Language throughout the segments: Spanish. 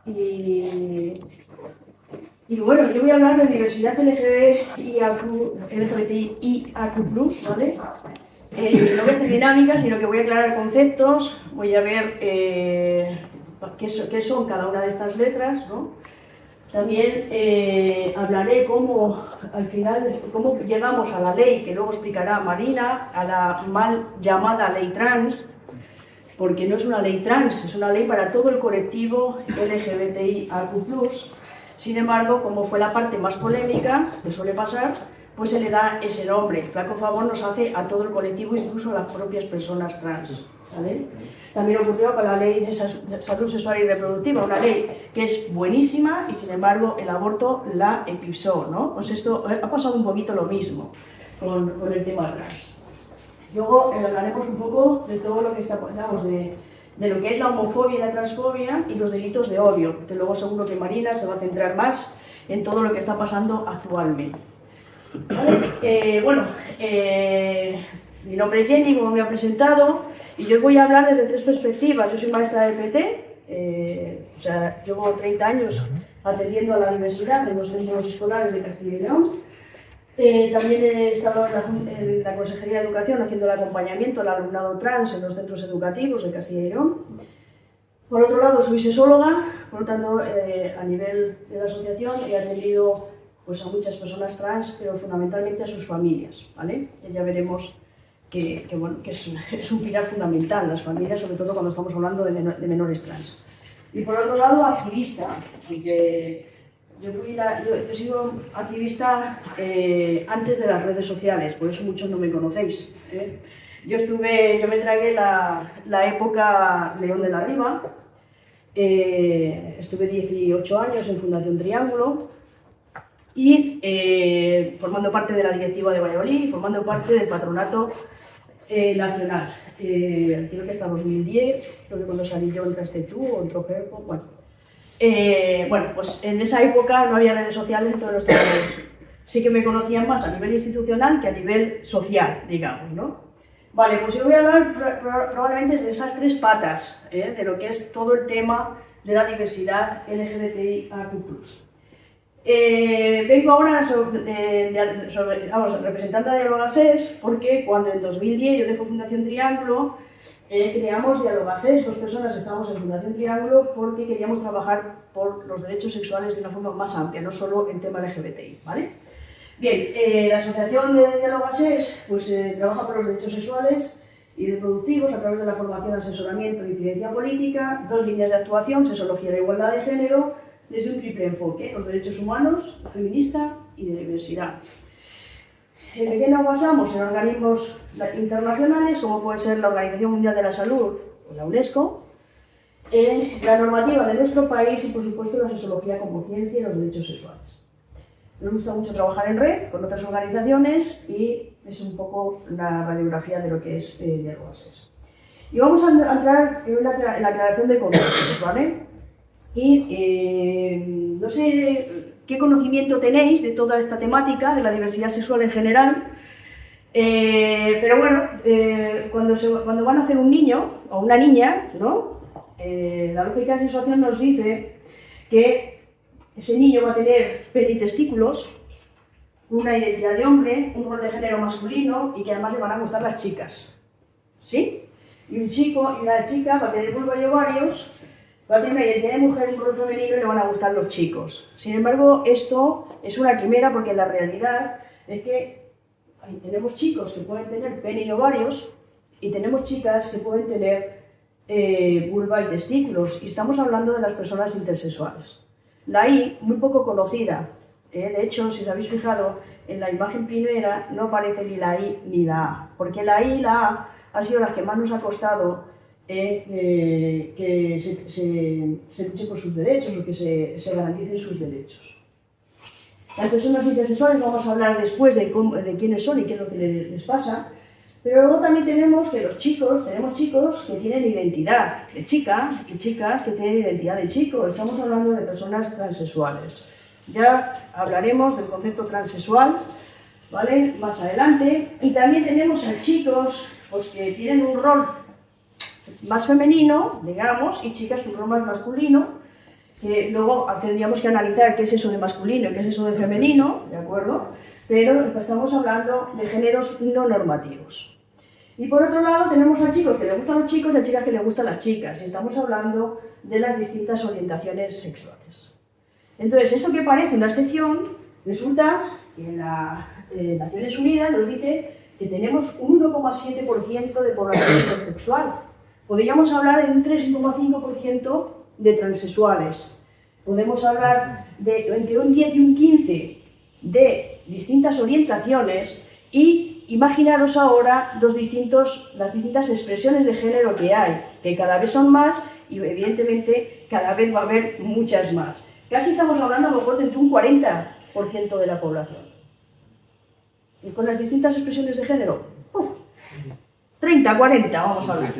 Y bueno, yo voy a hablar de diversidad LGBTIAQ+, ¿vale? No voy a hacer dinámicas, sino que voy a aclarar conceptos, voy a ver qué son cada una de estas letras, ¿no? También hablaré cómo, al final, cómo llegamos a la ley, que luego explicará Marina, a la mal llamada ley trans, porque no es una ley trans, es una ley para todo el colectivo LGBTIAQ+. Sin embargo, como fue la parte más polémica, que suele pasar, pues se le da ese nombre. Flaco favor nos hace a todo el colectivo, incluso a las propias personas trans, ¿vale? También ocurrió con la ley de salud sexual y reproductiva, una ley que es buenísima y sin embargo el aborto la eclipsó, ¿no? Pues esto ha pasado un poquito lo mismo con el tema trans. Luego hablaremos un poco de todo lo que está, digamos, de lo que es la homofobia y la transfobia y los delitos de odio, que luego seguro que Marina se va a centrar más en todo lo que está pasando actualmente. ¿Vale? Mi nombre es Jenny, como me ha presentado, y yo voy a hablar desde tres perspectivas. Yo soy maestra de PT, o sea, llevo 30 años atendiendo a la diversidad en los centros escolares de Castilla y León. También he estado en la Consejería de Educación haciendo el acompañamiento al alumnado trans en los centros educativos de Castilla y León. Por otro lado, soy sexóloga, por lo tanto, a nivel de la asociación he atendido pues, a muchas personas trans, pero fundamentalmente a sus familias, ¿vale? Ya veremos que es un pilar fundamental, las familias, sobre todo cuando estamos hablando de menores trans. Y por otro lado, activista, porque yo he sido activista antes de las redes sociales, por eso muchos no me conocéis. Yo me tragué la época León de la Riva, estuve 18 años en Fundación Triángulo y formando parte de la directiva de Valladolid, formando parte del patronato nacional. Creo que hasta 2010, creo que cuando salí yo entraste tú o entró Gerpo, bueno. Bueno, pues en esa época no había redes sociales, entonces sí que me conocían más a nivel institucional que a nivel social, digamos, ¿no? Vale, pues yo voy a hablar probablemente de esas tres patas, de lo que es todo el tema de la diversidad LGBTIAQ+. Vengo ahora representando a Dialogases porque cuando en 2010 yo dejo Fundación Triángulo, creamos Dialogases, dos personas estábamos en Fundación Triángulo porque queríamos trabajar por los derechos sexuales de una forma más amplia, no solo el tema LGBTI, ¿vale? Bien, la asociación de Dialogases pues, trabaja por los derechos sexuales y reproductivos a través de la formación, asesoramiento e incidencia política, dos líneas de actuación, sexología y la igualdad de género, desde un triple enfoque, los derechos humanos, la feminista y de diversidad. ¿En qué nos basamos? En organismos internacionales, como puede ser la Organización Mundial de la Salud o la UNESCO, la normativa de nuestro país y, por supuesto, la sexología como ciencia y los derechos sexuales. Nos gusta mucho trabajar en red con otras organizaciones y es un poco la radiografía de lo que es Dialogases. Y vamos a entrar en la aclaración de conceptos, ¿vale? Y no sé qué conocimiento tenéis de toda esta temática, de la diversidad sexual en general, pero bueno, cuando van a hacer un niño o una niña, ¿no? La lógica de sexuación nos dice que ese niño va a tener pene y testículos, una identidad de hombre, un rol de género masculino y que además le van a gustar las chicas, ¿sí? Y un chico y una chica va a tener vulva y ovarios, va a tener una identidad de mujer, un rol femenino y le van a gustar los chicos. Sin embargo, esto es una quimera porque la realidad es que tenemos chicos que pueden tener pene y ovarios y tenemos chicas que pueden tener vulva y testículos. Y estamos hablando de las personas intersexuales. La I, muy poco conocida. De hecho, si os habéis fijado, en la imagen primera no aparece ni la I ni la A. Porque la I y la A han sido las que más nos ha costado que se luche por sus derechos o que se garanticen sus derechos. Las personas intersexuales vamos a hablar después de quiénes son y qué es lo que les pasa, pero luego también tenemos chicos que tienen identidad de chica y chicas que tienen identidad de chico. Estamos hablando de personas transexuales. Ya hablaremos del concepto transexual, ¿vale? Más adelante. Y también tenemos a chicos pues, que tienen un rol más femenino, digamos, y chicas un rol más masculino. que luego tendríamos que analizar qué es eso de masculino y qué es eso de femenino, ¿de acuerdo? Pero estamos hablando de géneros no normativos. Y por otro lado tenemos a chicos que les gustan los chicos y a chicas que les gustan las chicas, y estamos hablando de las distintas orientaciones sexuales. Entonces, esto que parece una excepción, resulta que en las Naciones Unidas nos dice que tenemos un 1,7% de población intersexual. Podríamos hablar de un 3,5% de transexuales. Podemos hablar de entre un 10 y un 15% de distintas orientaciones y imaginaros ahora las distintas expresiones de género que hay, que cada vez son más y evidentemente cada vez va a haber muchas más. Casi estamos hablando a lo mejor de entre un 40% de la población. Y con las distintas expresiones de género, 30, 40 vamos a hablar.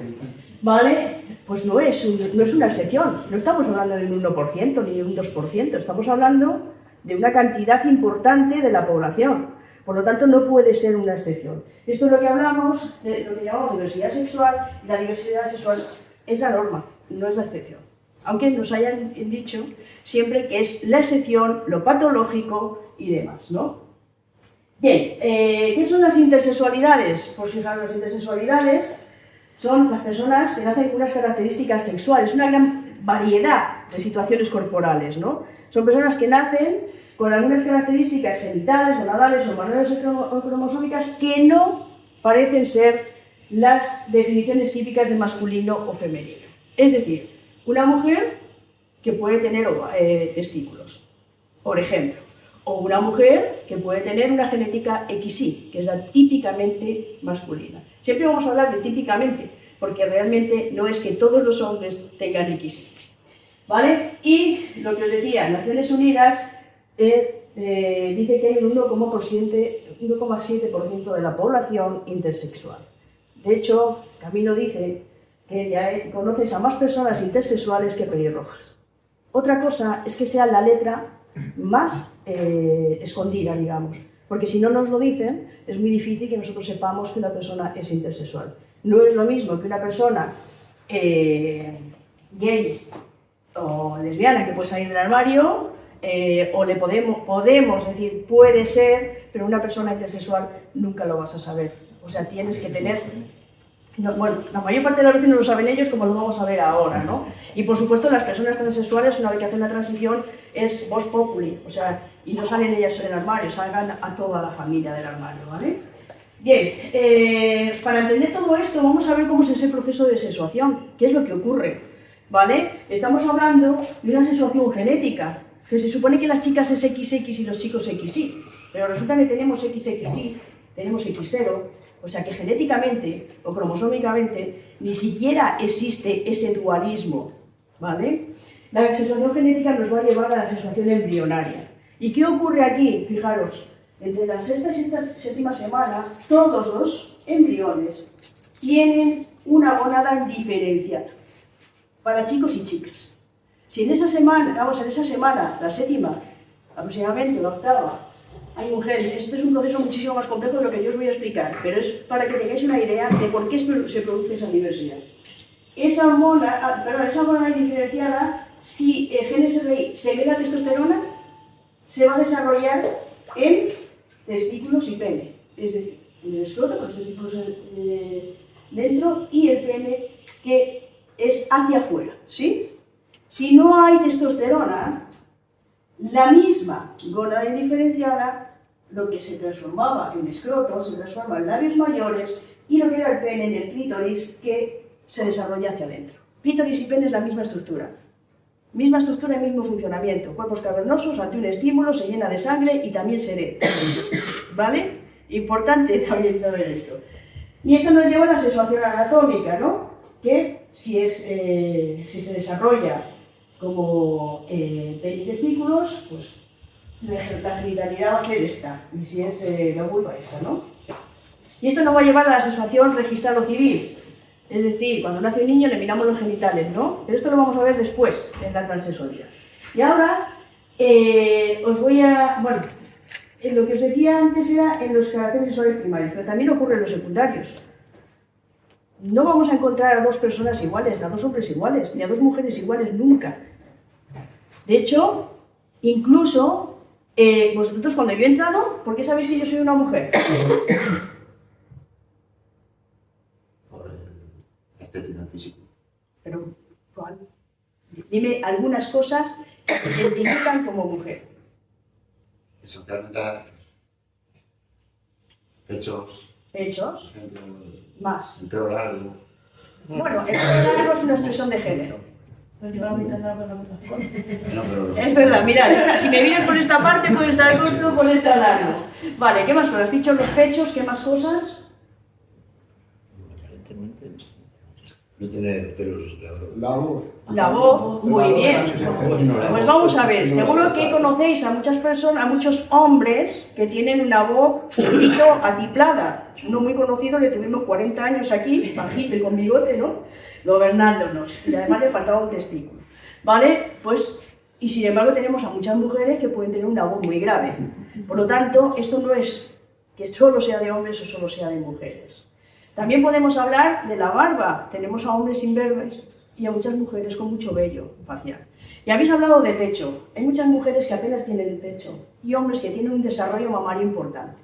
¿Vale? Pues no es una excepción, no estamos hablando de un 1% ni de un 2%, estamos hablando de una cantidad importante de la población. Por lo tanto, no puede ser una excepción. Esto es lo que hablamos de lo que llamamos diversidad sexual, y la diversidad sexual es la norma, no es la excepción. Aunque nos hayan dicho siempre que es la excepción, lo patológico y demás, ¿no? Bien, ¿qué son las intersexualidades? Pues fijaros, las intersexualidades son las personas que nacen con unas características sexuales, una gran variedad de situaciones corporales, ¿no? Son personas que nacen con algunas características genitales, gonadales o manuales o cromosómicas que no parecen ser las definiciones típicas de masculino o femenino. Es decir, una mujer que puede tener testículos, por ejemplo, o una mujer que puede tener una genética XY, que es la típicamente masculina. Siempre vamos a hablar de típicamente, porque realmente no es que todos los hombres tengan XY. ¿Vale? Y lo que os decía, en Naciones Unidas dice que hay un 1,7% de la población intersexual. De hecho, Camilo dice que ya conoces a más personas intersexuales que pelirrojas. Otra cosa es que sea la letra más escondida, digamos, porque si no nos lo dicen, es muy difícil que nosotros sepamos que una persona es intersexual. No es lo mismo que una persona gay o lesbiana que puede salir del armario, o le podemos decir puede ser, pero una persona intersexual nunca lo vas a saber. O sea, tienes que tener... No, bueno, la mayor parte de las veces no lo saben ellos, como lo vamos a ver ahora, ¿no? Y por supuesto las personas transexuales, una vez que hacen la transición, es vox populi, o sea, y no salen ellas del armario, salgan a toda la familia del armario, ¿vale? Bien, para entender todo esto vamos a ver cómo es ese proceso de sexuación, qué es lo que ocurre, ¿vale? Estamos hablando de una sexuación genética, que se supone que las chicas es XX y los chicos XY, pero resulta que tenemos XXY, tenemos X0, o sea que genéticamente o cromosómicamente ni siquiera existe ese dualismo, ¿vale? La sexuación genética nos va a llevar a la sexuación embrionaria. ¿Y qué ocurre aquí? Fijaros, entre la sexta y séptima semana, todos los embriones tienen una gónada diferenciada para chicos y chicas. Si en esa semana, la séptima, aproximadamente la octava, hay mujeres, este es un proceso muchísimo más complejo de lo que yo os voy a explicar, pero es para que tengáis una idea de por qué se produce esa diversidad. Esa hormona diferenciada, si el gen SRI se ve la testosterona, se va a desarrollar en testículos y pene, es decir, en el escroto con los testículos dentro y el pene que es hacia afuera, ¿sí? Si no hay testosterona, la misma gónada indiferenciada, lo que se transformaba en escroto, se transforma en labios mayores y lo que era el pene en el clítoris que se desarrolla hacia adentro. Clítoris y pene es la misma estructura y mismo funcionamiento. Cuerpos cavernosos, ante un estímulo se llena de sangre y también se ve. ¿Vale? Importante también saber esto. Y esto nos lleva a la sexuación anatómica, ¿no? Que si se desarrolla como pene y testículos, pues la genitalidad va a ser esta, y si es la vulva esta, ¿no? Y esto nos va a llevar a la sexuación registral o civil, es decir, cuando nace un niño le miramos los genitales, ¿no? Pero esto lo vamos a ver después, en la transexualidad. Y ahora os voy a... Bueno, lo que os decía antes era en los caracteres sexuales primarios, pero también ocurre en los secundarios. No vamos a encontrar a dos personas iguales, a dos hombres iguales, ni a dos mujeres iguales nunca. De hecho, incluso, vosotros cuando yo he entrado, ¿por qué sabéis que yo soy una mujer? Por estética física. Pero, ¿cuál? Dime algunas cosas que te identifican como mujer. Esencialmente, pechos. Pechos, Ejemplo, más. el pelo largo. Bueno, el pelo largo es una expresión de género. No, pero... Es verdad, mirad, si me miras por esta parte puede estar corto, por esta largo. Vale, ¿qué más cosas? Has dicho los pechos, ¿qué más cosas? Aparentemente No tener pelos largos. La voz. La voz, muy bien. Pues vamos a ver, seguro que conocéis a muchas personas, a muchos hombres que tienen una voz un poquito atiplada. Uno muy conocido, le tuvimos 40 años aquí, bajito y con bigote, ¿no? Gobernándonos. Y además le faltaba un testículo. ¿Vale? Pues, y sin embargo tenemos a muchas mujeres que pueden tener una voz muy grave. Por lo tanto, esto no es que solo sea de hombres o solo sea de mujeres. También podemos hablar de la barba. Tenemos a hombres imberbes y a muchas mujeres con mucho vello facial. Y habéis hablado de pecho. Hay muchas mujeres que apenas tienen el pecho y hombres que tienen un desarrollo mamario importante.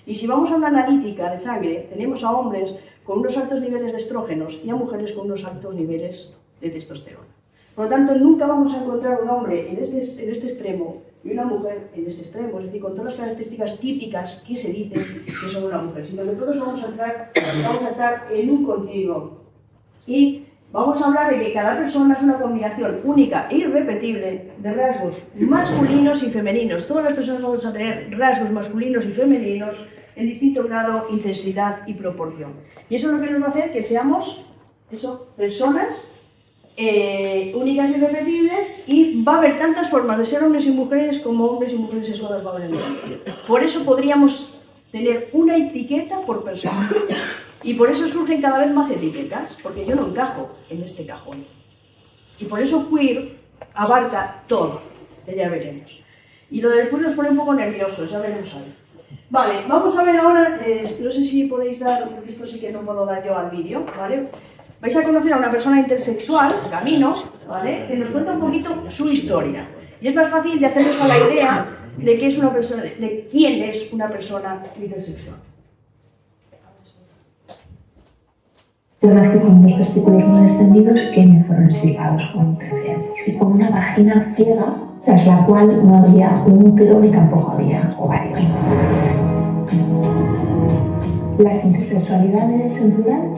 Y si vamos a una analítica de sangre, tenemos a hombres con unos altos niveles de estrógenos y a mujeres con unos altos niveles de testosterona. Por lo tanto, nunca vamos a encontrar un hombre en este extremo y una mujer en este extremo, es decir, con todas las características típicas que se dicen que son una mujer, sino que todos vamos a estar en un continuo. Y vamos a hablar de que cada persona es una combinación única e irrepetible de rasgos masculinos y femeninos. Todas las personas vamos a tener rasgos masculinos y femeninos en distinto grado, intensidad y proporción. Y eso es lo que nos va a hacer que seamos personas únicas y irrepetibles, y va a haber tantas formas de ser hombres y mujeres como hombres y mujeres sexuadas va a haber en el mundo. Por eso podríamos tener una etiqueta por persona. Y por eso surgen cada vez más etiquetas, porque yo no encajo en este cajón. Y por eso queer abarca todo, ya veremos. Y lo del queer nos pone un poco nerviosos, ya veremos ahí. Vale, vamos a ver ahora, no sé si podéis dar, porque esto sí que no puedo dar yo al vídeo, ¿vale? Vais a conocer a una persona intersexual, Camino, ¿vale? Que nos cuenta un poquito su historia. Y es más fácil de hacernos a la idea de qué es una persona, de quién es una persona intersexual. Yo nací con unos testículos muy extendidos que me fueron extirpados con 13 años y con una vagina ciega, tras la cual no había un útero ni tampoco había ovarios. Las intersexualidades en plural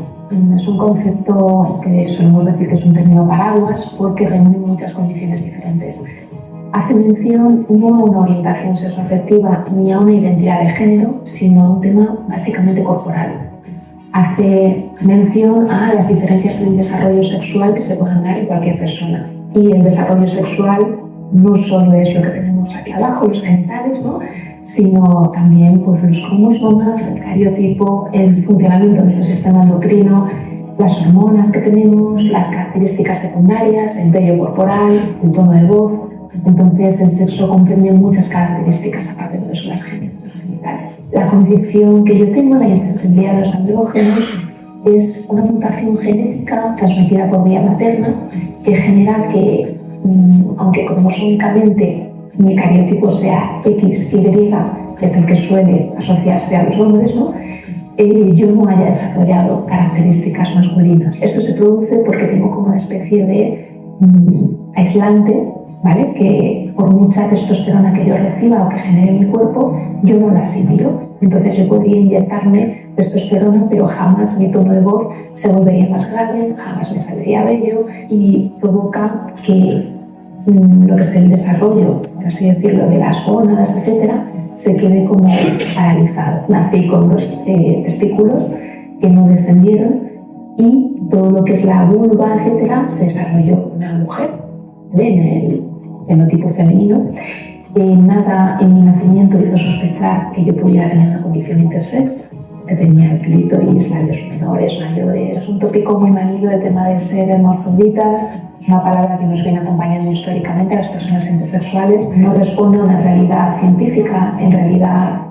es un concepto que solemos decir que es un término paraguas porque reúne muchas condiciones diferentes. Hace mención no a una orientación sexoafectiva ni a una identidad de género, sino a un tema básicamente corporal. Hace mención a las diferencias del desarrollo sexual que se pueden dar en cualquier persona. Y el desarrollo sexual no solo es lo que tenemos aquí abajo, los genitales, ¿no?, sino también pues, los cromosomas, el cariotipo, el funcionamiento de nuestro sistema endocrino, las hormonas que tenemos, las características secundarias, el vello corporal, el tono de voz. Entonces el sexo comprende muchas características aparte de eso, las genitales. La condición que yo tengo, la insensibilidad a los andrógenos, es una mutación genética transmitida por vía materna que genera que, aunque cromosómicamente mi cariotipo sea XY, que es el que suele asociarse a los hombres, ¿no?, yo no haya desarrollado características masculinas. Esto se produce porque tengo como una especie de aislante, ¿vale?, que por mucha testosterona que yo reciba o que genere mi cuerpo, yo no la asimilo. Entonces yo podría inyectarme testosterona, pero jamás mi tono de voz se volvería más grave, jamás me saldría vello, y provoca que lo que es el desarrollo, por así decirlo, de las gónadas, etcétera, se quede como paralizado. Nací con dos testículos que no descendieron y todo lo que es la vulva, etcétera, se desarrolló una mujer, ¿vale?, en el fenotipo femenino. Nada en mi nacimiento hizo sospechar que yo pudiera tener una condición intersex, que tenía el clítoris, labios menores, mayores. Es un tópico muy manido el tema de ser hermafroditas. Es una palabra que nos viene acompañando históricamente a las personas intersexuales. No responde a una realidad científica. En realidad,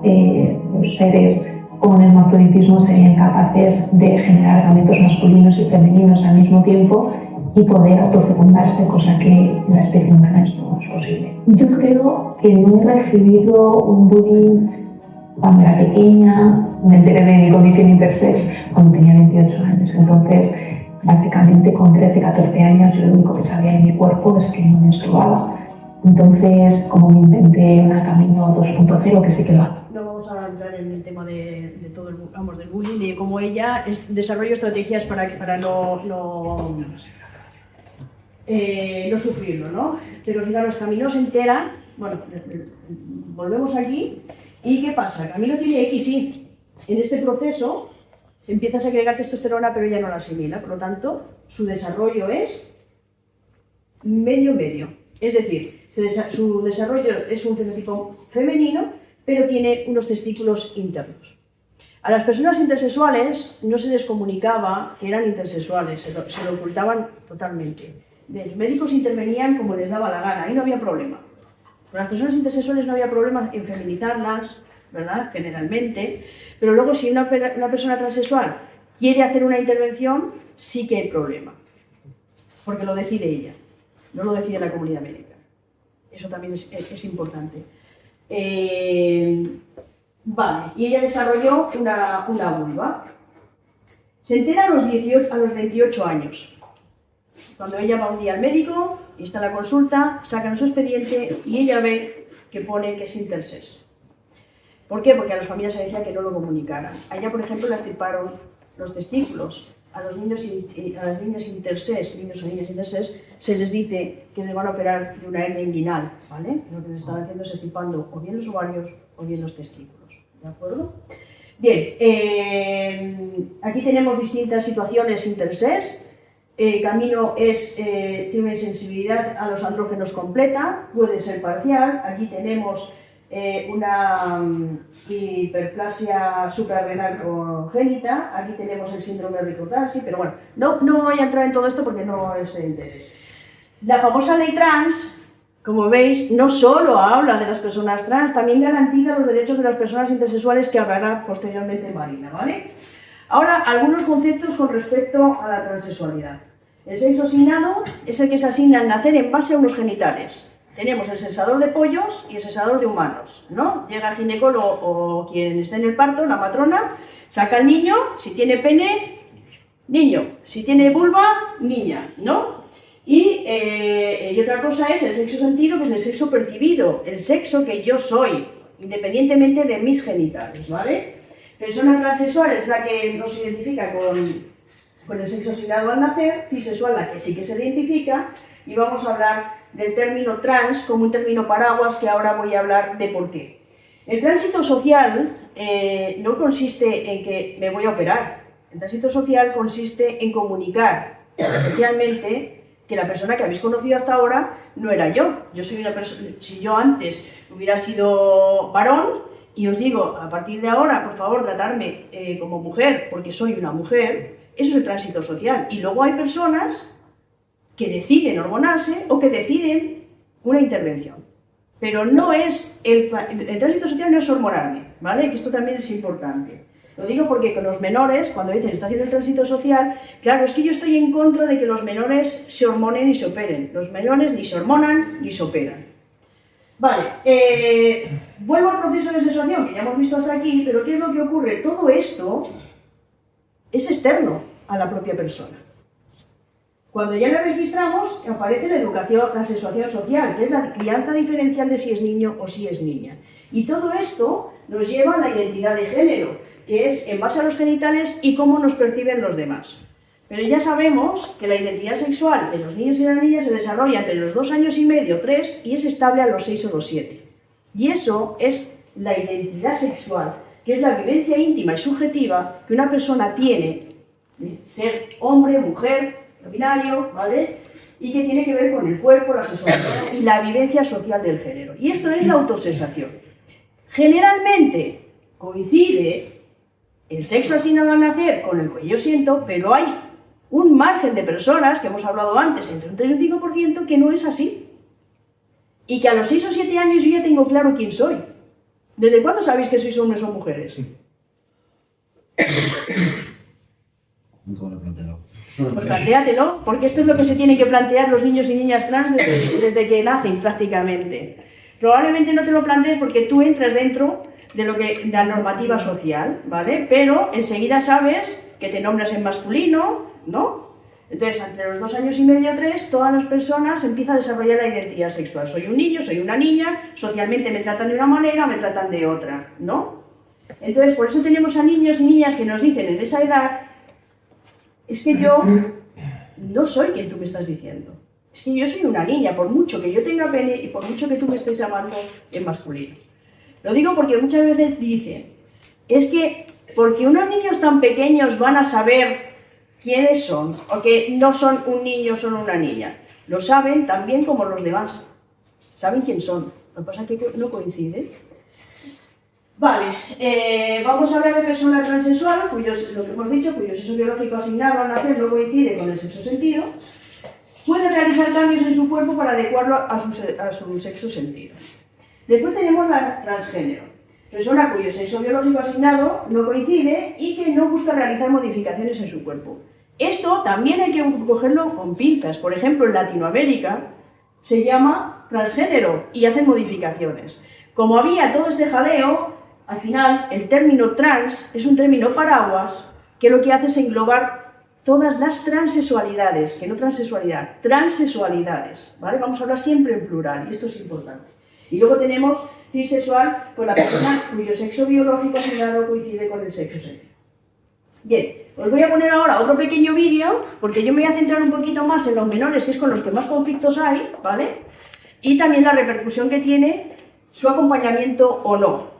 los seres con hermafroditismo serían capaces de generar gametos masculinos y femeninos al mismo tiempo y poder autofecundarse, cosa que en la especie humana esto no es posible. Yo creo que no he recibido un bullying cuando era pequeña. Me enteré de mi condición intersex cuando tenía 28 años, entonces básicamente con 13, 14 años yo lo único que sabía de mi cuerpo es que no menstruaba. Entonces, como me inventé una Camino 2.0, que sí que lo hago. No vamos a entrar en el tema de todo el, vamos, del bullying y de cómo ella desarrolla estrategias para no sufrirlo, ¿no? Pero fijaros, Camino se entera, bueno, volvemos aquí, ¿y qué pasa? Camino tiene XY. En este proceso se empieza a segregar testosterona, pero ella no la asimila, por lo tanto, su desarrollo es medio-medio. Es decir, su desarrollo es un fenotipo femenino, pero tiene unos testículos internos. A las personas intersexuales no se les comunicaba que eran intersexuales, se lo ocultaban totalmente. Los médicos intervenían como les daba la gana, ahí no había problema. Con las personas intersexuales no había problema en feminizarlas, ¿verdad? Generalmente, pero luego si una persona transexual quiere hacer una intervención, sí que hay problema, porque lo decide ella, no lo decide la comunidad médica. Eso también es importante. Vale, y ella desarrolló una vulva. Se entera a los 28 años. Cuando ella va un día al médico, y está en la consulta, sacan su expediente y ella ve que pone que es intersex. ¿Por qué? Porque a las familias se decía que no lo comunicaran. A ella, por ejemplo, le extirparon los testículos. A los niños a las niñas intersex, niños o niñas intersex, se les dice que les van a operar de una hernia inguinal, ¿vale? Lo que les están haciendo es extirpando o bien los ovarios o bien los testículos, ¿de acuerdo? Bien, aquí tenemos distintas situaciones intersex. Camino tiene una sensibilidad a los andrógenos completa, puede ser parcial. Aquí tenemos una hiperplasia suprarrenal congénita, aquí tenemos el síndrome de Ricordati, pero bueno, no voy a entrar en todo esto porque no es de interés. La famosa ley trans, como veis, no solo habla de las personas trans, también garantiza los derechos de las personas intersexuales, que hablará posteriormente Marina, ¿vale? Ahora, algunos conceptos con respecto a la transexualidad. El sexo asignado es el que se asigna al nacer en base a unos genitales. Tenemos el sexador de pollos y el sexador de humanos, ¿no? Llega el ginecólogo o quien esté en el parto, la matrona, saca al niño, si tiene pene, niño, si tiene vulva, niña, ¿no? Y otra cosa es el sexo sentido, que es el sexo percibido, el sexo que yo soy, independientemente de mis genitales, ¿vale? Persona transexual es la que no se identifica con el sexo asignado al nacer, cisexual la que sí que se identifica, y vamos a hablar del término trans como un término paraguas, que ahora voy a hablar de por qué. El tránsito social no consiste en que me voy a operar. El tránsito social consiste en comunicar, especialmente, que la persona que habéis conocido hasta ahora no era yo. Yo soy una persona, si yo antes hubiera sido varón, y os digo, a partir de ahora, por favor, tratarme como mujer, porque soy una mujer, eso es el tránsito social. Y luego hay personas que deciden hormonarse o que deciden una intervención. Pero no es el tránsito social no es hormonarme, ¿vale? Que esto también es importante. Lo digo porque con los menores, cuando dicen está haciendo el tránsito social, claro, es que yo estoy en contra de que los menores se hormonen y se operen. Los menores ni se hormonan ni se operan. Vale, vuelvo al proceso de sexuación, que ya hemos visto hasta aquí, pero ¿qué es lo que ocurre? Todo esto es externo a la propia persona. Cuando ya la registramos, aparece la educación, la sexuación social, que es la crianza diferencial de si es niño o si es niña. Y todo esto nos lleva a la identidad de género, que es en base a los genitales y cómo nos perciben los demás. Pero ya sabemos que la identidad sexual de los niños y las niñas se desarrolla entre los 2 años y medio, 3, y es estable a los 6 o los 7. Y eso es la identidad sexual, que es la vivencia íntima y subjetiva que una persona tiene de ser hombre, mujer, no binario, ¿vale? Y que tiene que ver con el cuerpo, la sexualidad y la vivencia social del género. Y esto es la autosensación. Generalmente coincide el sexo asignado al nacer con el que yo siento, pero hay un margen de personas, que hemos hablado antes, entre un 3 y un 5%, que no es así. Y que a los 6 o 7 años yo ya tengo claro quién soy. ¿Desde cuándo sabéis que sois hombres o mujeres? Nunca me lo he planteado. Pues plantéatelo, porque esto es lo que se tienen que plantear los niños y niñas trans desde que nacen prácticamente. Probablemente no te lo plantees porque tú entras dentro de la normativa social, ¿vale? Pero enseguida sabes que te nombras en masculino, ¿no? Entonces, entre los 2 años y medio, 3, todas las personas empiezan a desarrollar la identidad sexual. Soy un niño, soy una niña, socialmente me tratan de una manera, me tratan de otra, ¿no? Entonces, por eso tenemos a niños y niñas que nos dicen en esa edad, es que yo no soy quien tú me estás diciendo. Es que yo soy una niña, por mucho que yo tenga pene y por mucho que tú me estés llamando en masculino. Lo digo porque muchas veces dicen, es que porque unos niños tan pequeños van a saber quiénes son, o que no son un niño, son una niña. Lo saben también como los demás. Saben quién son. Lo que pasa es que no coincide. Vale, vamos a hablar de persona transexual, lo que hemos dicho, cuyo sexo biológico asignado al nacer no coincide con el sexo sentido. Puede realizar cambios en su cuerpo para adecuarlo a su sexo sentido. Después tenemos la transgénero, persona cuyo sexo biológico asignado no coincide y que no busca realizar modificaciones en su cuerpo. Esto también hay que cogerlo con pinzas. Por ejemplo, en Latinoamérica se llama transgénero y hacen modificaciones. Como había todo este jaleo, al final el término trans es un término paraguas que lo que hace es englobar todas las transexualidades, que no transexualidad, transexualidades, ¿vale? Vamos a hablar siempre en plural y esto es importante. Y luego tenemos cisexual, pues la persona cuyo sexo biológico asignado coincide con el sexo sentido. Bien, os voy a poner ahora otro pequeño vídeo, porque yo me voy a centrar un poquito más en los menores, que es con los que más conflictos hay, ¿vale? Y también la repercusión que tiene su acompañamiento o no.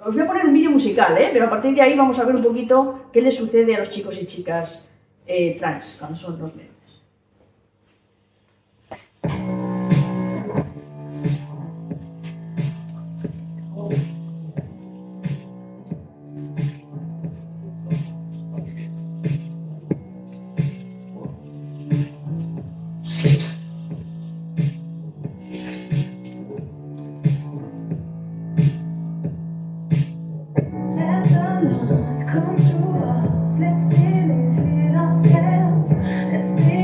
Os voy a poner un vídeo musical, pero a partir de ahí vamos a ver un poquito qué les sucede a los chicos y chicas trans, cuando son los menores. Come through us, let's believe in ourselves, let's believe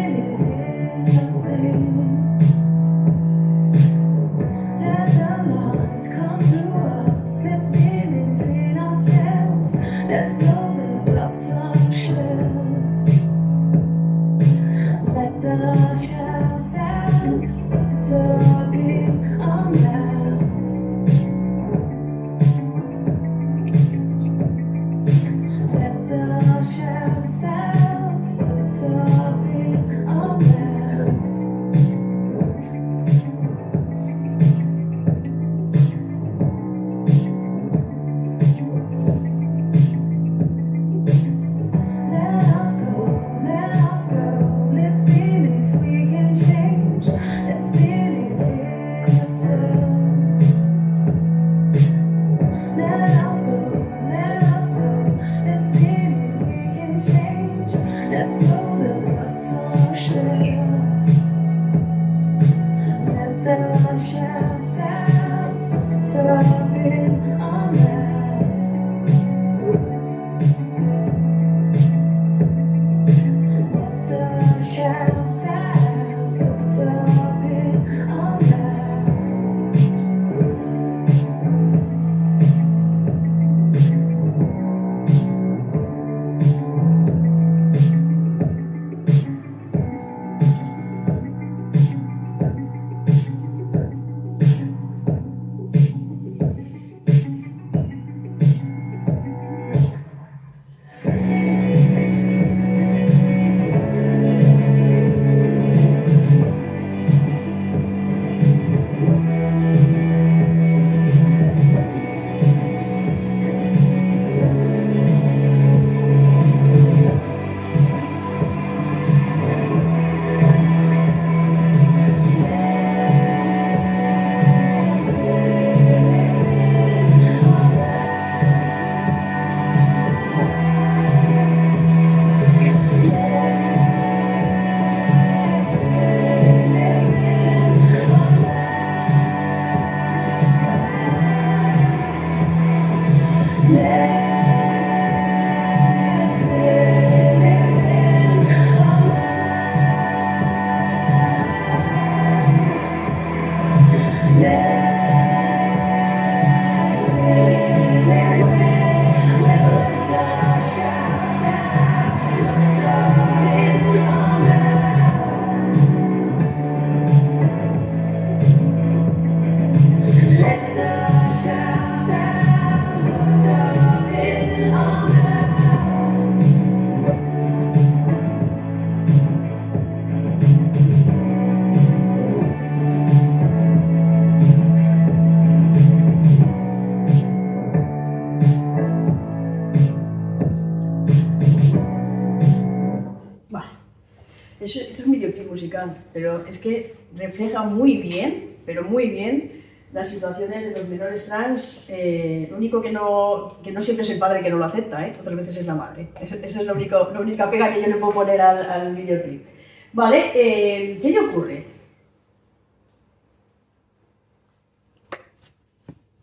Esto es un videoclip musical, pero es que refleja muy bien, pero muy bien, las situaciones de los menores trans. Lo único que no siempre es el padre que no lo acepta, otras veces es la madre. Esa es la única pega que yo le puedo poner al videoclip. Vale, ¿qué le ocurre?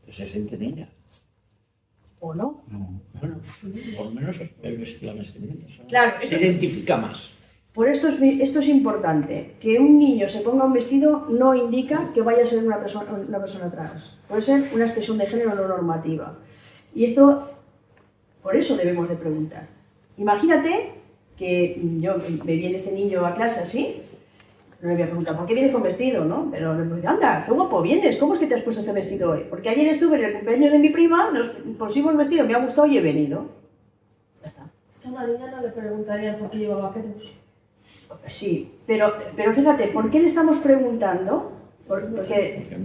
Pues se siente niña. ¿O no? Bueno, por lo menos el vestimenta. Claro, se identifica más. Por esto es importante. Que un niño se ponga un vestido no indica que vaya a ser una persona trans. Puede ser una expresión de género no normativa. Y esto, por eso debemos de preguntar. Imagínate que me viene este niño a clase así, no le voy a preguntar, ¿por qué vienes con vestido? ¿No? Pero le digo, anda, qué guapo vienes, ¿cómo es que te has puesto este vestido hoy? Porque ayer estuve en el cumpleaños de mi prima, nos pusimos el vestido, me ha gustado y he venido. Ya está. Es que a una niña no le preguntarían por qué lleva vaqueros. Sí, pero fíjate, ¿por qué le estamos preguntando? Porque...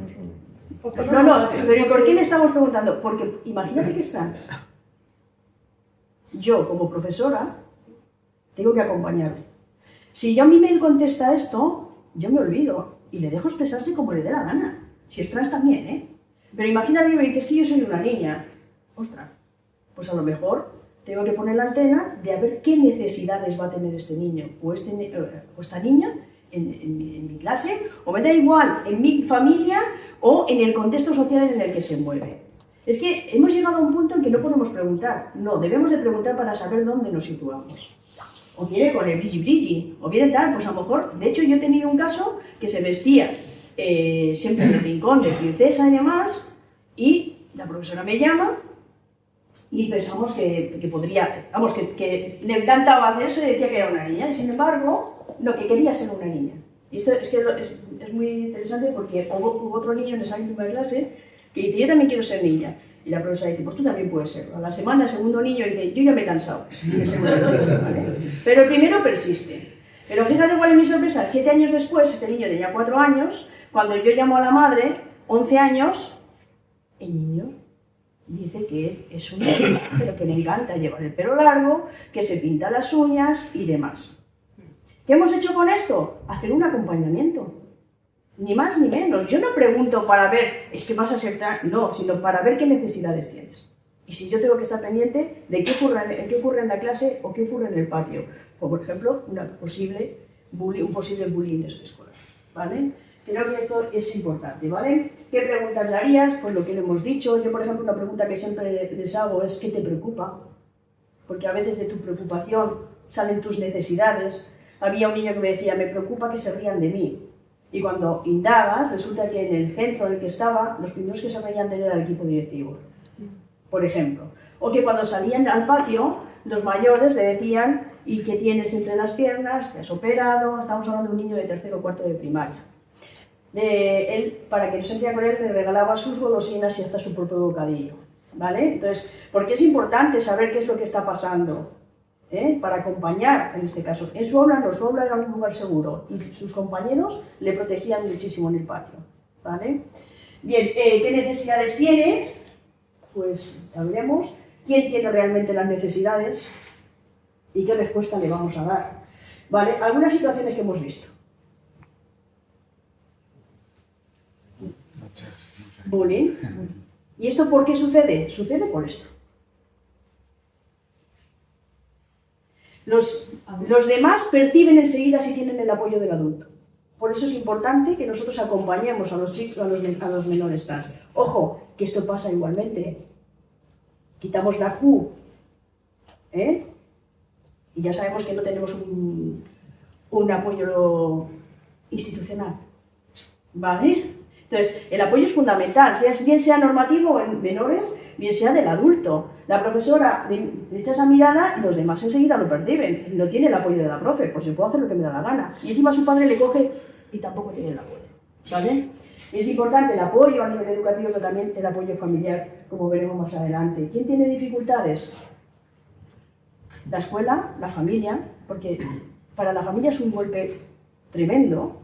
No, pero ¿y por qué le estamos preguntando? Porque imagínate que es trans. Yo, como profesora, tengo que acompañarle. Si yo a mí me contesta esto, yo me olvido y le dejo expresarse como le dé la gana. Si es trans también, ¿eh? Pero imagínate que me dices que yo soy una niña. Ostras, pues a lo mejor tengo que poner la antena de a ver qué necesidades va a tener este niño o esta niña en mi clase, o me da igual en mi familia o en el contexto social en el que se mueve. Es que hemos llegado a un punto en que no podemos preguntar. No, debemos de preguntar para saber dónde nos situamos. O viene con el brilli, o viene tal, pues a lo mejor... De hecho, yo he tenido un caso que se vestía siempre en el rincón de princesa y demás, y la profesora me llama y pensamos que podría... Vamos, que le encantaba hacer eso y decía que era una niña, y sin embargo, lo que quería ser una niña. Y esto es muy interesante porque hubo otro niño en esa última clase que dice, yo también quiero ser niña. Y la profesora dice, pues tú también puedes serlo. A la semana, el segundo niño dice, yo ya me he cansado. ¿Vale? Pero el primero persiste. Pero fíjate cuál es mi sorpresa. 7 años después, este niño tenía 4 años, cuando yo llamo a la madre, 11 años, el niño dice que es un niño, pero que le encanta llevar el pelo largo, que se pinta las uñas y demás. ¿Qué hemos hecho con esto? Hacer un acompañamiento. Ni más ni menos. Yo no pregunto para ver, es que vas a ser trans, no, sino para ver qué necesidades tienes. Y si yo tengo que estar pendiente de qué ocurre en la clase o qué ocurre en el patio. O, por ejemplo, un posible bullying escolar. ¿Vale? Creo que esto es importante, ¿vale? ¿Qué preguntas le harías? Pues lo que le hemos dicho. Yo, por ejemplo, una pregunta que siempre les hago es ¿qué te preocupa? Porque a veces de tu preocupación salen tus necesidades. Había un niño que me decía, me preocupa que se rían de mí. Y cuando indagas, resulta que en el centro en el que estaba, los primeros que se reían de él era el equipo directivo, por ejemplo. O que cuando salían al patio, los mayores le decían, ¿y qué tienes entre las piernas? ¿Te has operado? Estamos hablando de un niño de 3º o 4º de primaria. Él, para que no se sentía con él, le regalaba sus golosinas y hasta su propio bocadillo. ¿Vale? Entonces, porque es importante saber qué es lo que está pasando. Para acompañar, en este caso, en su aula no, su aula era un lugar seguro y sus compañeros le protegían muchísimo en el patio, ¿vale? Bien, ¿qué necesidades tiene? Pues sabremos quién tiene realmente las necesidades y qué respuesta le vamos a dar, ¿vale? Algunas situaciones que hemos visto. Bullying. ¿Y esto por qué sucede? Sucede por esto. Los demás perciben enseguida si tienen el apoyo del adulto. Por eso es importante que nosotros acompañemos a los chicos, a los menores trans. Ojo, que esto pasa igualmente. Quitamos la Q, y ya sabemos que no tenemos un apoyo institucional. ¿Vale? Entonces, el apoyo es fundamental, bien sea normativo en menores, bien sea del adulto. La profesora le echa esa mirada y los demás enseguida lo perciben. No tiene el apoyo de la profe, pues yo puedo hacer lo que me da la gana. Y encima su padre le coge y tampoco tiene el apoyo. ¿Vale? Es importante el apoyo a nivel educativo, pero también el apoyo familiar, como veremos más adelante. ¿Quién tiene dificultades? La escuela, la familia, porque para la familia es un golpe tremendo.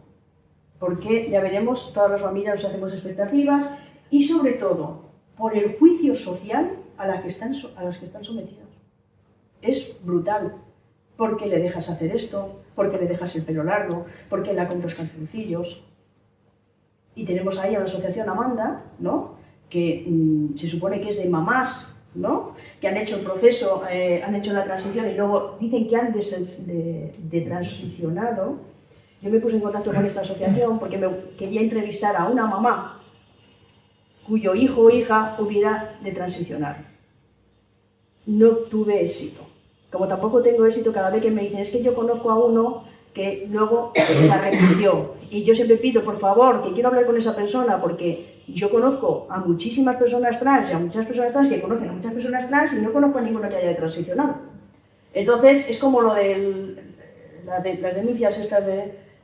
Porque ya veremos, todas las familias nos hacemos expectativas y sobre todo por el juicio social a las que están sometidos. Es brutal. ¿Por qué le dejas hacer esto? ¿Por qué le dejas el pelo largo? ¿Por qué la compras calzoncillos? Y tenemos ahí a la asociación Amanda, ¿no? Que se supone que es de mamás, ¿no? Que han hecho el proceso, han hecho la transición y luego dicen que han de transicionado. Yo me puse en contacto con esta asociación porque me quería entrevistar a una mamá cuyo hijo o hija hubiera de transicionar. No tuve éxito. Como tampoco tengo éxito cada vez que me dicen, es que yo conozco a uno que luego se arrepintió. Y yo siempre pido, por favor, que quiero hablar con esa persona, porque yo conozco a muchísimas personas trans y a muchas personas trans que conocen a muchas personas trans y no conozco a ninguno que haya transicionado. Entonces, es como lo de las denuncias estas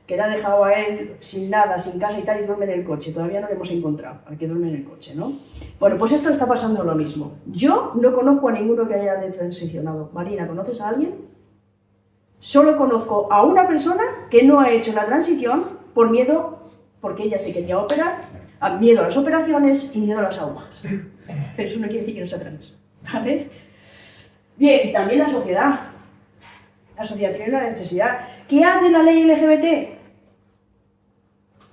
que le ha dejado a él sin nada, sin casa y tal, y duerme en el coche. Todavía no lo hemos encontrado, al que duerme en el coche, ¿no? Bueno, pues esto está pasando lo mismo. Yo no conozco a ninguno que haya transicionado. Marina, ¿conoces a alguien? Solo conozco a una persona que no ha hecho la transición por miedo, porque ella se quería operar, miedo a las operaciones y miedo a las agujas. Pero eso no quiere decir que no sea trans, ¿vale? Bien, también la sociedad. La sociedad tiene una necesidad. ¿Qué hace la ley LGBT?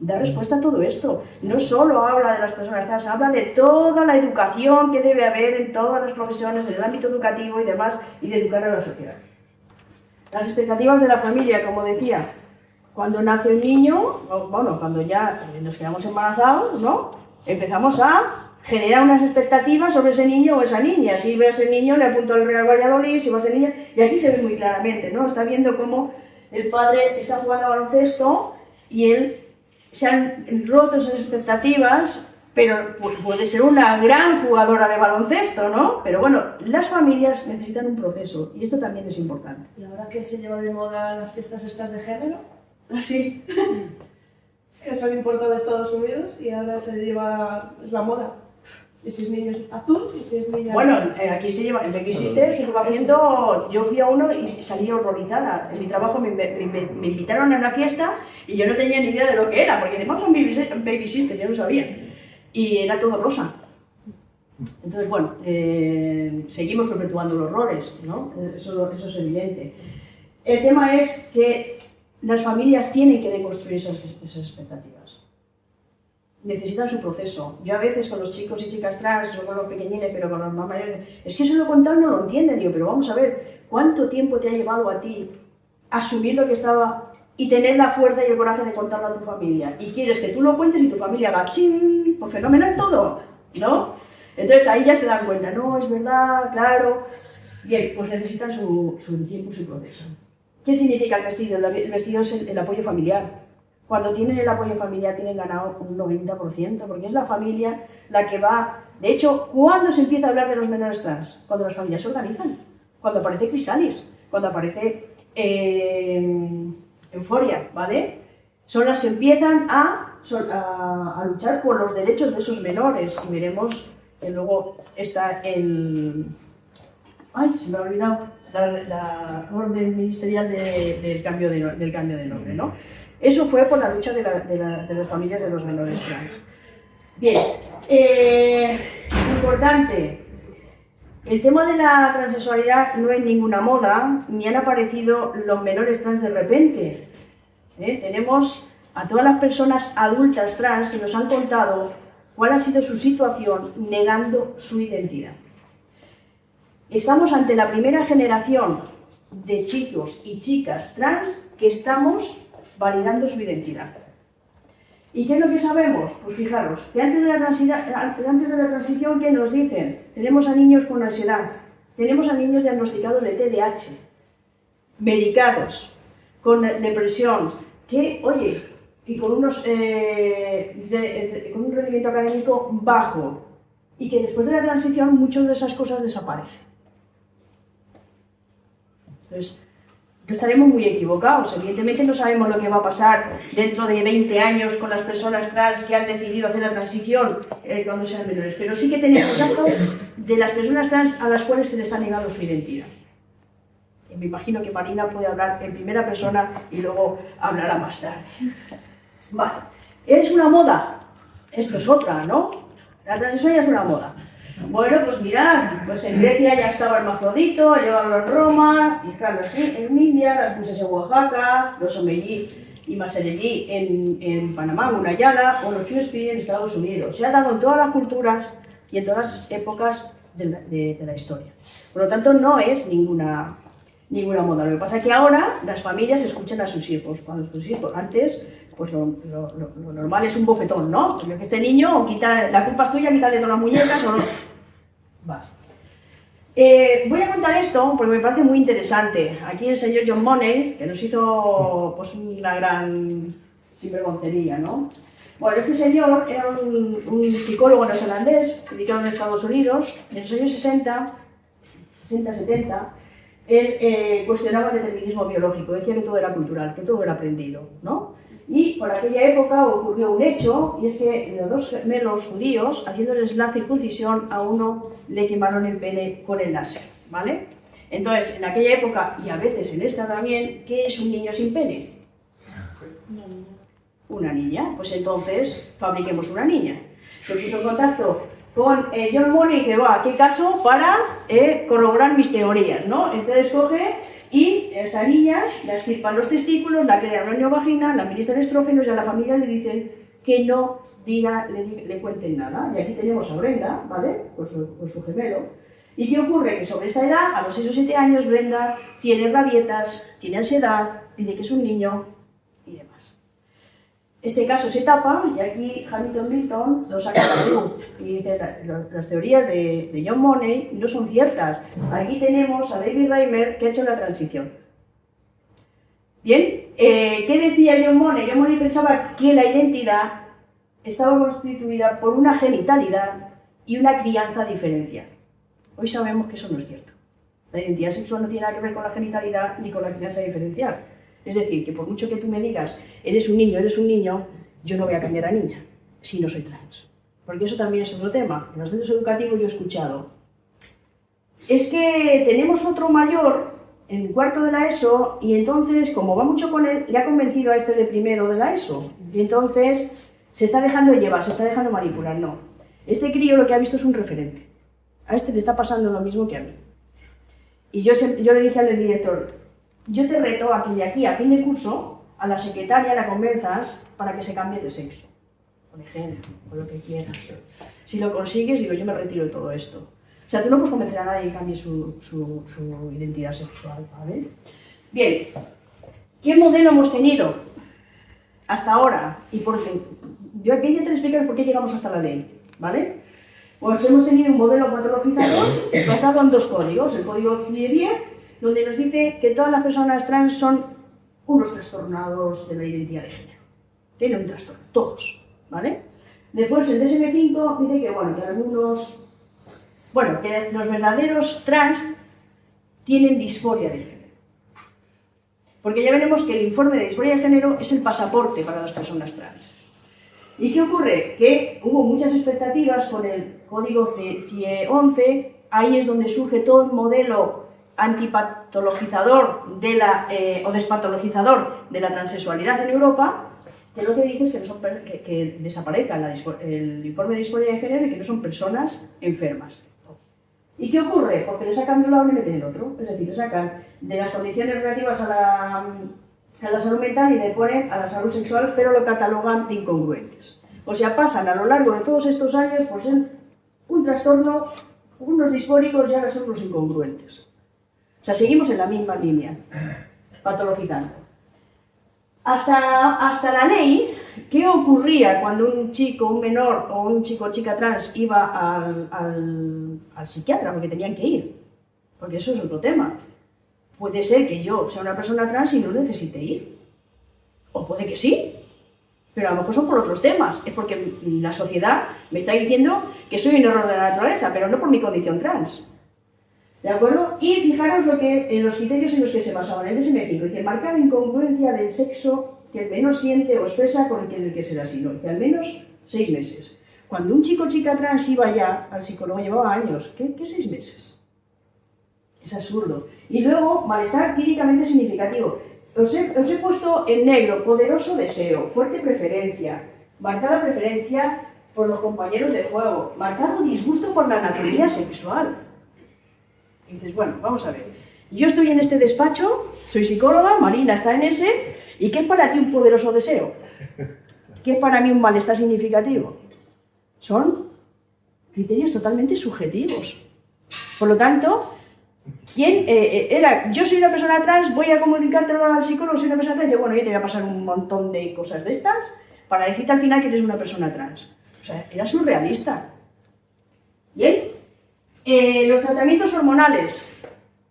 Da respuesta a todo esto. No solo habla de las personas trans, habla de toda la educación que debe haber en todas las profesiones, en el ámbito educativo y demás, y de educar a la sociedad. Las expectativas de la familia, como decía, cuando nace un niño, bueno, cuando ya nos quedamos embarazados, ¿no? Empezamos a generar unas expectativas sobre ese niño o esa niña. Si ve a ese niño, le apunto al Real Valladolid, si va a ser niña, y aquí se ve muy claramente, ¿no? Está viendo cómo el padre está jugando a baloncesto y él se han roto esas expectativas, pero puede ser una gran jugadora de baloncesto, ¿no? Pero bueno, las familias necesitan un proceso y esto también es importante. ¿Y ahora que se lleva de moda las fiestas estas de género? Así. Que se han importado de Estados Unidos y ahora se lleva, es la moda. Y si es niño es azul y si es niña... Bueno, aquí se lleva, en Baby Sister se lleva haciendo, yo fui a uno y salí horrorizada. En mi trabajo me invitaron a una fiesta y yo no tenía ni idea de lo que era, porque además son Baby Sister, yo no sabía. Y era todo rosa. Entonces, bueno, seguimos perpetuando los roles, ¿no? Eso es evidente. El tema es que las familias tienen que deconstruir esas expectativas. Necesitan su proceso. Yo a veces con los chicos y chicas trans, o con los pequeñines, pero con los más mayores, es que eso lo he contado y no lo entienden. Digo, pero vamos a ver, ¿cuánto tiempo te ha llevado a ti asumir lo que estaba y tener la fuerza y el coraje de contarlo a tu familia? Y quieres que tú lo cuentes y tu familia haga ching, pues fenomenal todo, ¿no? Entonces ahí ya se dan cuenta, no, es verdad, claro. Bien, pues necesitan su tiempo y su proceso. ¿Qué significa el vestido? El vestido es el apoyo familiar. Cuando tienen el apoyo familiar tienen ganado un 90%, porque es la familia la que va... De hecho, ¿cuándo se empieza a hablar de los menores trans? Cuando las familias se organizan, cuando aparece Crisalis, cuando aparece Euforia, ¿vale? Son las que empiezan a luchar por los derechos de esos menores. Y veremos que luego está el... ¡Ay, se me ha olvidado! La orden ministerial del cambio de nombre, ¿no? Eso fue por la lucha de las familias de los menores trans. Bien, importante, el tema de la transexualidad no es ninguna moda, ni han aparecido los menores trans de repente. Tenemos a todas las personas adultas trans que nos han contado cuál ha sido su situación negando su identidad. Estamos ante la primera generación de chicos y chicas trans que estamos validando su identidad. ¿Y qué es lo que sabemos? Pues fijaros, que antes de la transición, ¿qué nos dicen? Tenemos a niños con ansiedad, tenemos a niños diagnosticados de TDAH, medicados, con depresión, que, oye, y con un rendimiento académico bajo, y que después de la transición muchas de esas cosas desaparecen. Entonces, no estaremos muy equivocados. Evidentemente no sabemos lo que va a pasar dentro de 20 años con las personas trans que han decidido hacer la transición cuando sean menores, pero sí que tenemos datos de las personas trans a las cuales se les ha negado su identidad. Y me imagino que Marina puede hablar en primera persona y luego hablará más tarde. Vale. ¿Es una moda? Esto es otra, ¿no? La transición ya es una moda. Bueno, pues mirad, pues en Grecia ya estaba el hermafrodito, llegaron a Roma, y claro, en India, las buses en Oaxaca, los Omeyi y Maserelli en Panamá, Gunayala, o los Chuespiri en Estados Unidos. Se ha dado en todas las culturas y en todas las épocas de la historia. Por lo tanto, no es ninguna moda. Lo que pasa es que ahora las familias escuchan a sus hijos. Cuando sus hijos, antes, pues lo normal es un bofetón, ¿no? Porque que este niño, la culpa es tuya, quítale todas las muñecas o no. Vale. Voy a contar esto porque me parece muy interesante. Aquí el señor John Money, que nos hizo pues una gran sinvergoncería, ¿no? Bueno, este señor era un psicólogo neozelandés, dedicado en Estados Unidos, en los años 60-70, él cuestionaba el determinismo biológico, decía que todo era cultural, que todo era aprendido, ¿no? Y por aquella época ocurrió un hecho, y es que los dos gemelos judíos, haciéndoles la circuncisión, a uno le quemaron el pene con el láser, ¿vale? Entonces, en aquella época, y a veces en esta también, ¿qué es un niño sin pene? Una niña. Pues entonces, fabriquemos una niña. Se puso en contacto con John Money y dice, va, ¿qué caso para corroborar mis teorías, ¿no? Entonces coge y esa niña la extirpan los testículos, la crea en una vagina, la administran estrógenos y a la familia le dicen que no le cuenten nada. Y aquí tenemos a Brenda, ¿vale? Con su gemelo. ¿Y qué ocurre? Que sobre esta edad, a los 6 o 7 años, Brenda tiene rabietas, tiene ansiedad, dice que es un niño y demás. Este caso se tapa y aquí Hamilton Milton lo saca a la luz y dice las teorías de John Money no son ciertas. Aquí tenemos a David Reimer que ha hecho la transición. Bien, ¿qué decía John Money? John Money pensaba que la identidad estaba constituida por una genitalidad y una crianza diferencial. Hoy sabemos que eso no es cierto. La identidad sexual no tiene nada que ver con la genitalidad ni con la crianza diferencial. Es decir, que por mucho que tú me digas, eres un niño, yo no voy a cambiar a niña, si no soy trans. Porque eso también es otro tema. En los centros educativos yo he escuchado, es que tenemos otro mayor en cuarto de la ESO y entonces, como va mucho con él, le ha convencido a este de primero de la ESO. Y entonces se está dejando llevar, se está dejando manipular. No. Este crío lo que ha visto es un referente. A este le está pasando lo mismo que a mí. Y yo le dije al director, yo te reto a que de aquí a fin de curso a la secretaria la convenzas para que se cambie de sexo, o de género, o lo que quieras. Si lo consigues, digo, yo me retiro de todo esto. O sea, tú no puedes convencer a nadie que cambie su identidad sexual, ¿vale? Bien, ¿qué modelo hemos tenido hasta ahora? Y yo aquí ya te explico por qué llegamos hasta la ley, ¿vale? Pues hemos tenido un modelo patologizador basado en 2 códigos, el código CIE-10, donde nos dice que todas las personas trans son unos trastornados de la identidad de género. Tienen un trastorno, todos, ¿vale? Después el DSM-5 dice que, que los verdaderos trans tienen disforia de género. Porque ya veremos que el informe de disforia de género es el pasaporte para las personas trans. ¿Y qué ocurre? Que hubo muchas expectativas con el código CIE-11, ahí es donde surge todo el modelo antipatologizador o despatologizador de la transexualidad en Europa, que lo que dice es que desaparezca el informe de disforia de género y que no son personas enfermas. ¿Y qué ocurre? Porque le sacan de un lado y le meten el otro. Es decir, le sacan de las condiciones relativas a la salud mental y le ponen a la salud sexual, pero lo catalogan de incongruentes. O sea, pasan a lo largo de todos estos años por ser un trastorno, unos disfóricos y ahora son los incongruentes. O sea, seguimos en la misma línea, patologizando. Hasta la ley, ¿qué ocurría cuando un chico, un menor o un chico o chica trans iba al psiquiatra? Porque tenían que ir. Porque eso es otro tema. Puede ser que yo sea una persona trans y no necesite ir. O puede que sí. Pero a lo mejor son por otros temas. Es porque la sociedad me está diciendo que soy un error de la naturaleza, pero no por mi condición trans. ¿De acuerdo? Y fijaros en los criterios en los que se basaban. El DSM-5 dice, marcar la incongruencia del sexo que el menor siente o expresa con el que se le asignó. Dice, al menos 6 meses. Cuando un chico o chica trans iba ya al psicólogo, llevaba años. ¿Qué 6 meses? Es absurdo. Y luego, malestar clínicamente significativo. Os he puesto en negro, poderoso deseo, fuerte preferencia, marcada preferencia por los compañeros de juego, marcado disgusto por la anatomía sexual. Y dices, bueno, vamos a ver. Yo estoy en este despacho, soy psicóloga, Marina está en ese, ¿y qué es para ti un poderoso deseo? ¿Qué es para mí un malestar significativo? Son criterios totalmente subjetivos. Por lo tanto, yo soy una persona trans, voy a comunicártelo al psicólogo, soy una persona trans, y digo, bueno, yo te voy a pasar un montón de cosas de estas para decirte al final que eres una persona trans. O sea, era surrealista. Bien, los tratamientos hormonales,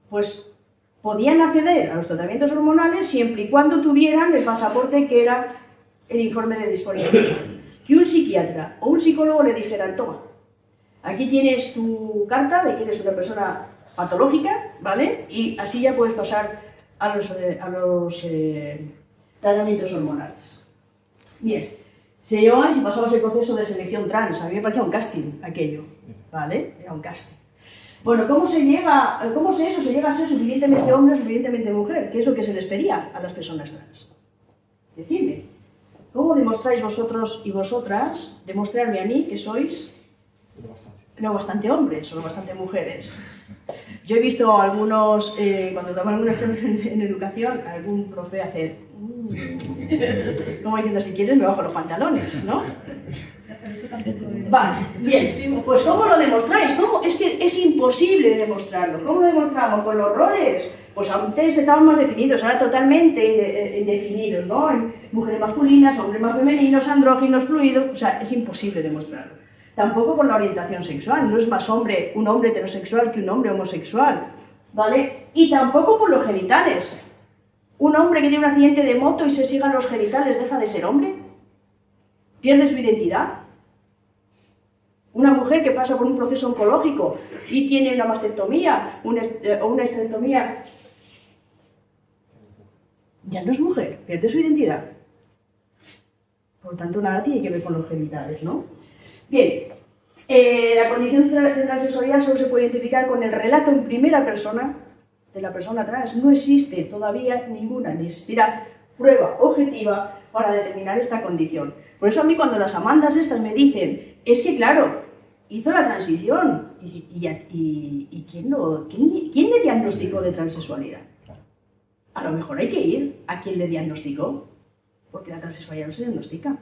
pues podían acceder a los tratamientos hormonales siempre y cuando tuvieran el pasaporte que era el informe de disponibilidad. Que un psiquiatra o un psicólogo le dijeran, toma, aquí tienes tu carta de que eres una persona patológica, ¿vale? Y así ya puedes pasar a los tratamientos hormonales. Bien, se llevaban si pasabas el proceso de selección trans. A mí me parecía un casting aquello, ¿vale? Era un casting. Bueno, ¿cómo se llega a ser suficientemente hombre o suficientemente mujer? ¿Qué es lo que se les pedía a las personas trans? Decidme, ¿cómo demostráis vosotros y vosotras, demostrarme a mí que sois no bastante hombres o no bastante mujeres? Yo he visto algunos, cuando toman algunas charlas en educación, algún profe hacer como diciendo, si quieres me bajo los pantalones, ¿no? Vale, bien, pues ¿cómo lo demostráis? ¿Cómo? Es que es imposible demostrarlo. ¿Cómo lo demostramos? ¿Con los roles? Pues antes estaban más definidos, ahora totalmente indefinidos, ¿no? Mujeres masculinas, hombres más femeninos, andróginos, fluidos, o sea, es imposible demostrarlo. Tampoco por la orientación sexual, no es más hombre un hombre heterosexual que un hombre homosexual, ¿vale? Y tampoco por los genitales. Un hombre que tiene un accidente de moto y se sigan los genitales, ¿deja de ser hombre? ¿Pierde su identidad? Una mujer que pasa por un proceso oncológico y tiene una mastectomía o una esterectomía, ya no es mujer, pierde su identidad. Por lo tanto, nada tiene que ver con los genitales, ¿no? Bien, la condición de transexualidad solo se puede identificar con el relato en primera persona de la persona trans. No existe todavía ninguna, ni existirá prueba objetiva para determinar esta condición. Por eso a mí cuando las Amandas estas me dicen, es que claro, hizo la transición, ¿y quién le diagnosticó de transexualidad? A lo mejor hay que ir a quien le diagnosticó, porque la transexualidad no se diagnostica.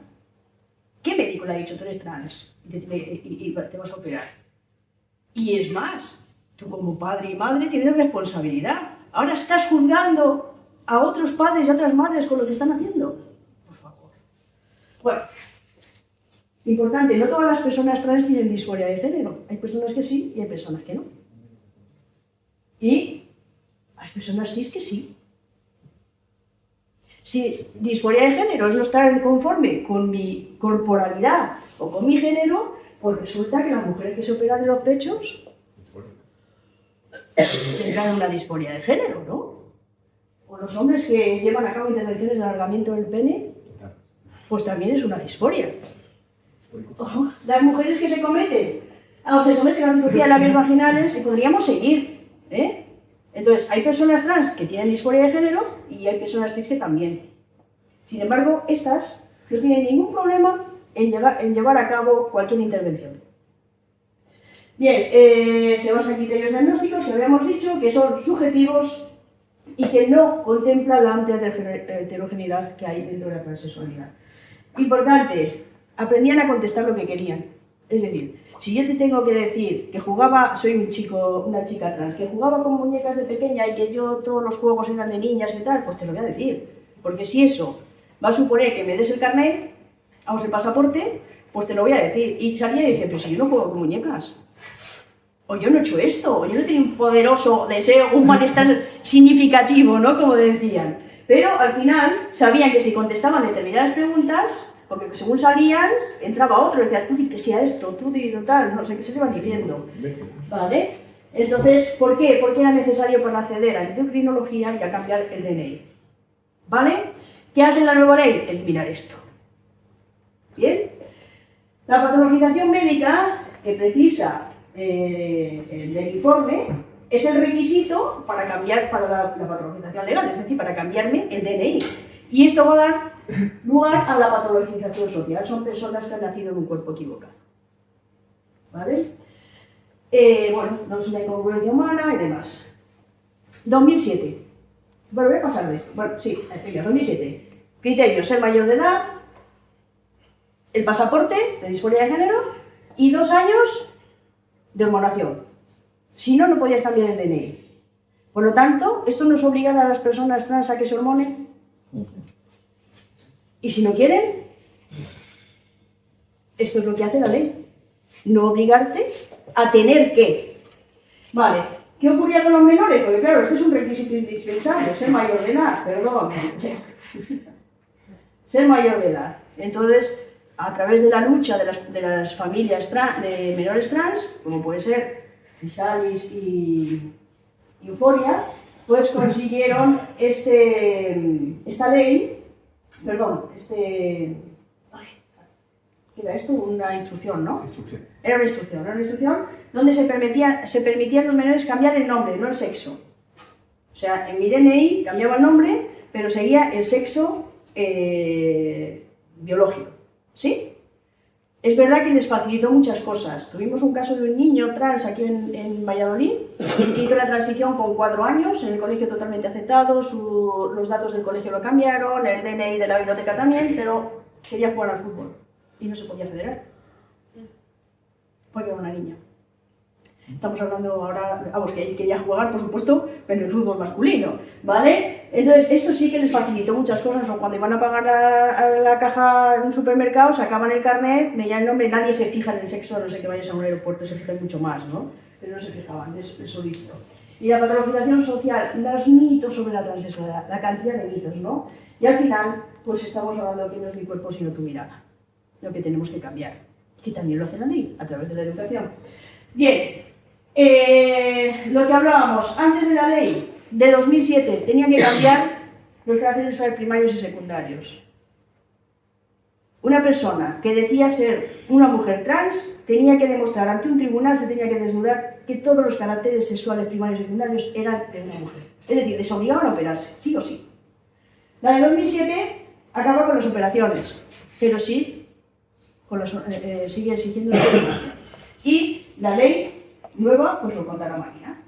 ¿Qué médico le ha dicho tú eres trans y te vas a operar? Y es más, tú como padre y madre tienes responsabilidad. Ahora estás juzgando a otros padres y a otras madres con lo que están haciendo. Por favor. Bueno, importante, no todas las personas trans tienen disforia de género. Hay personas que sí y hay personas que no. Y hay personas cis que sí. Si disforia de género es no estar conforme con mi corporalidad o con mi género, pues resulta que las mujeres que se operan de los pechos tendrán una disforia de género, ¿no? O los hombres que llevan a cabo intervenciones de alargamiento del pene, pues también es una disforia. O las mujeres que se someten a la cirugía de labios vaginales, y podríamos seguir, ¿eh? Entonces, hay personas trans que tienen disforia de género y hay personas cis que también. Sin embargo, estas no tienen ningún problema en llevar a cabo cualquier intervención. Bien, se basan en criterios diagnósticos que habíamos dicho que son subjetivos y que no contemplan la amplia heterogeneidad que hay dentro de la transexualidad. Importante, aprendían a contestar lo que querían. Es decir, si yo te tengo que decir que soy una chica trans, que jugaba con muñecas de pequeña y que yo todos los juegos eran de niñas y tal, pues te lo voy a decir. Porque si eso va a suponer que me des el carnet, el pasaporte, pues te lo voy a decir. Y salía y dice, pero si yo no juego con muñecas, o yo no he hecho esto, o yo no tengo un poderoso deseo, un malestar significativo, ¿no? Como decían. Pero al final sabían que si contestaban determinadas preguntas, porque según salían, entraba otro y decía, tú di que sea esto, tú di tal, no sé qué se le iban diciendo. ¿Vale? Entonces, ¿por qué? Porque era necesario para acceder a la endocrinología y a cambiar el DNI. ¿Vale? ¿Qué hace la nueva ley? Eliminar esto. ¿Bien? La patologización médica que precisa del informe es el requisito para cambiar para la patologización legal, es decir, para cambiarme el DNI. Y esto va a dar lugar a la patologización social. Son personas que han nacido en un cuerpo equivocado. ¿Vale? Bueno, no es una incongruencia humana y demás. 2007. Bueno, voy a pasar de esto. Bueno, sí, venga, 2007. Criterio, ser mayor de edad, el pasaporte de disforia de género y 2 años de hormonación. Si no, no podías cambiar el DNI. Por lo tanto, esto nos obliga a las personas trans a que se hormonen. Y si no quieren, esto es lo que hace la ley. No obligarte a tener que. Vale, ¿qué ocurría con los menores? Porque claro, esto es un requisito indispensable, ser mayor de edad, perdón. Ser mayor de edad. Entonces, a través de la lucha de las familias de menores trans, como puede ser Fisalis y Euforia, pues consiguieron esta ley, perdón, ¿qué era esto? Una instrucción, ¿no? Instrucción. Era una instrucción donde se permitía a los menores cambiar el nombre, no el sexo. O sea, en mi DNI cambiaba el nombre, pero seguía el sexo biológico, ¿sí? Es verdad que les facilitó muchas cosas. Tuvimos un caso de un niño trans aquí en Valladolid, que hizo la transición con 4 años, en el colegio totalmente aceptado, los datos del colegio lo cambiaron, el DNI de la biblioteca también, pero quería jugar al fútbol y no se podía federar, porque era una niña. Estamos hablando ahora, vamos, que él quería jugar, por supuesto, en el fútbol masculino, ¿vale? Entonces, esto sí que les facilitó muchas cosas, o cuando iban a pagar a la caja en un supermercado, sacaban el carnet, veían el nombre, nadie se fija en el sexo, a no sé que vayas a un aeropuerto, se fijan mucho más, ¿no? Pero no se fijaban, es solito. Y la patologización social, los mitos sobre la transexualidad, la cantidad de mitos, ¿no? Y al final, pues estamos hablando de que no es mi cuerpo, sino tu mirada, lo que tenemos que cambiar, que también lo hace la ley, a través de la educación. Bien. Lo que hablábamos antes de la ley de 2007, tenían que cambiar los caracteres sexuales primarios y secundarios. Una persona que decía ser una mujer trans tenía que demostrar ante un tribunal, se tenía que desnudar que todos los caracteres sexuales primarios y secundarios eran de una mujer. Es decir, les obligaban a operarse, sí o sí. La de 2007 acaba con las operaciones, pero sí sigue exigiendo la operación. Y la ley nueva, pues lo contará Marina.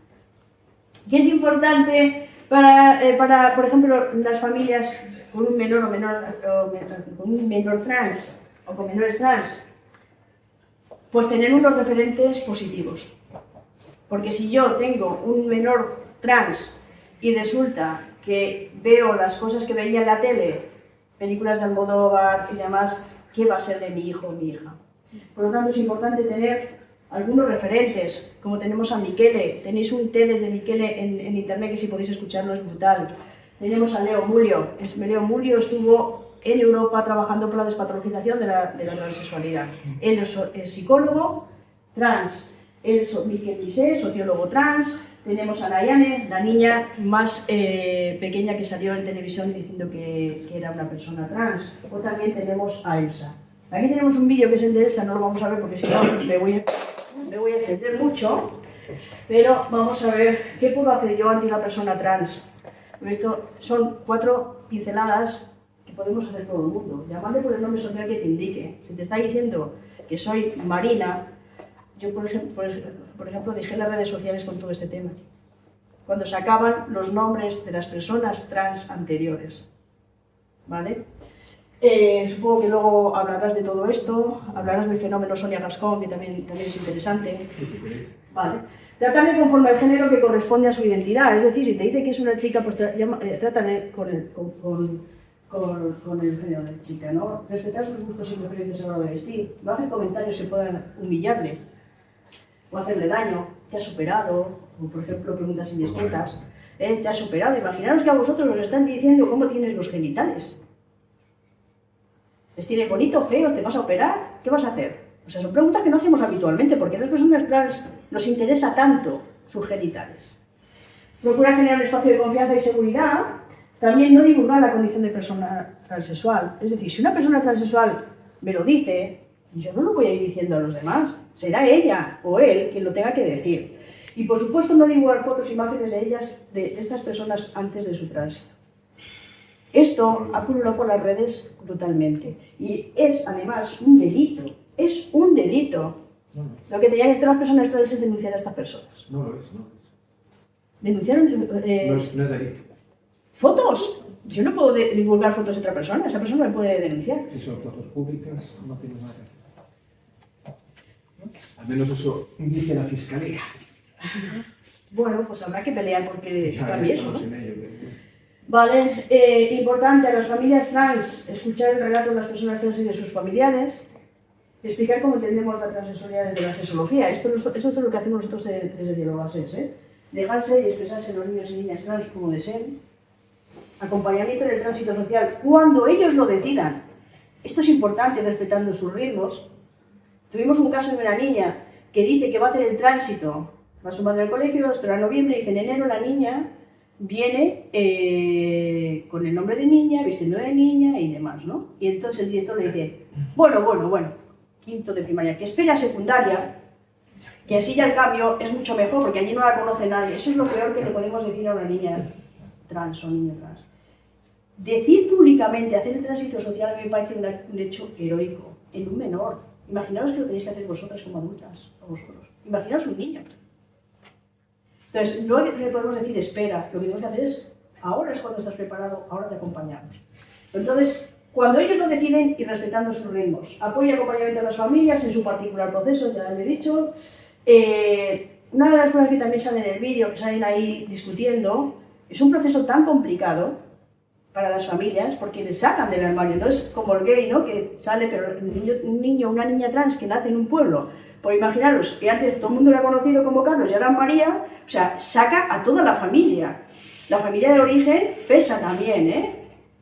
¿Qué es importante para, por ejemplo, las familias con un menor con un menor trans o con menores trans? Pues tener unos referentes positivos. Porque si yo tengo un menor trans y resulta que veo las cosas que veía en la tele, películas de Almodóvar y demás, ¿qué va a ser de mi hijo o mi hija? Por lo tanto, es importante tener algunos referentes, como tenemos a Michele. Tenéis un TED desde Michele en internet que si podéis escucharlo es brutal. Tenemos a Leo Mulio. Leo Mulio estuvo en Europa trabajando por la despatologización de la transexualidad. Él es psicólogo trans. Él es Miquel Misé, sociólogo trans. Tenemos a Nayane, la niña más pequeña que salió en televisión diciendo que era una persona trans. O también tenemos a Elsa. Aquí tenemos un vídeo que es el de Elsa, no lo vamos a ver porque si no me voy a extender mucho, pero vamos a ver qué puedo hacer yo ante una persona trans. Esto son 4 pinceladas que podemos hacer todo el mundo. Llamarle por el nombre social que te indique. Si te está diciendo que soy Marina, yo por ejemplo dejé las redes sociales con todo este tema. Cuando sacaban los nombres de las personas trans anteriores. ¿Vale? Supongo que luego hablarás de todo esto, hablarás del fenómeno Sonia Gascón, que también es interesante. Vale. Trátale conforme al género que corresponde a su identidad, es decir, si te dice que es una chica, pues trátale con el género de chica, ¿no? Respetar sus gustos y preferencias a la hora de vestir, no hacer comentarios que puedan humillarle o hacerle daño. ¿Te has superado? O por ejemplo, preguntas indiscretas. ¿Te has superado? Imaginaros que a vosotros os están diciendo cómo tienes los genitales. ¿Les tienes bonito, feos? ¿Te vas a operar? ¿Qué vas a hacer? O sea, son preguntas que no hacemos habitualmente porque a las personas trans nos interesa tanto sus genitales. Procura generar un espacio de confianza y seguridad. También no divulgar la condición de persona transexual. Es decir, si una persona transexual me lo dice, yo no lo voy a ir diciendo a los demás. Será ella o él quien lo tenga que decir. Y por supuesto no divulgar fotos, imágenes de ellas, de estas personas antes de su tránsito. Esto ha pululado por las redes brutalmente y es además un delito, es un delito. Lo que tenían que hacer las personas trans es denunciar a estas personas. No lo es, no lo es. Denunciaron No es delito. fotos. Yo no puedo divulgar fotos de otra persona, esa persona me puede denunciar. Si son fotos públicas, no tiene nada que hacer. Al menos eso dice la fiscalía. Bueno, pues habrá que pelear porque Ya cambie eso, ¿no? estamos en ello, Vale, importante a las familias trans, escuchar el relato de las personas trans y de sus familiares, explicar cómo entendemos la transexualidad desde la sexología. Esto es lo que hacemos nosotros desde Dialogases, ¿eh? Dejarse y expresarse los niños y niñas trans como deseen. Acompañamiento en el tránsito social cuando ellos lo decidan. Esto es importante, respetando sus ritmos. Tuvimos un caso de una niña que dice que va a hacer el tránsito, va a su madre al colegio, espera noviembre, y dice en enero la niña viene con el nombre de niña, vistiendo de niña y demás, ¿no? Y entonces el director le dice, bueno, quinto de primaria, que espera secundaria, que así ya el cambio es mucho mejor, porque allí no la conoce nadie. Eso es lo peor que le podemos decir a una niña trans o niño trans. Decir públicamente, hacer el tránsito social, a mí me parece un hecho heroico, en un menor. Imaginaos que lo tenéis que hacer vosotras como adultas, o vosotros. Imaginaos un niño. Entonces, no le podemos decir espera, lo que tenemos que hacer es, ahora es cuando estás preparado, ahora te acompañamos. Entonces, cuando ellos lo deciden y respetando sus ritmos, apoyo y acompañamiento a las familias en su particular proceso, ya lo he dicho. Una de las cosas que también sale en el vídeo, que salen ahí discutiendo, es un proceso tan complicado para las familias, porque les sacan del armario, no es como el gay, ¿no? Que sale, pero un niño, una niña trans que nace en un pueblo, pues imaginaros que antes todo el mundo lo ha conocido como Carlos y ahora María, o sea, saca a toda la familia. La familia de origen pesa también, ¿eh?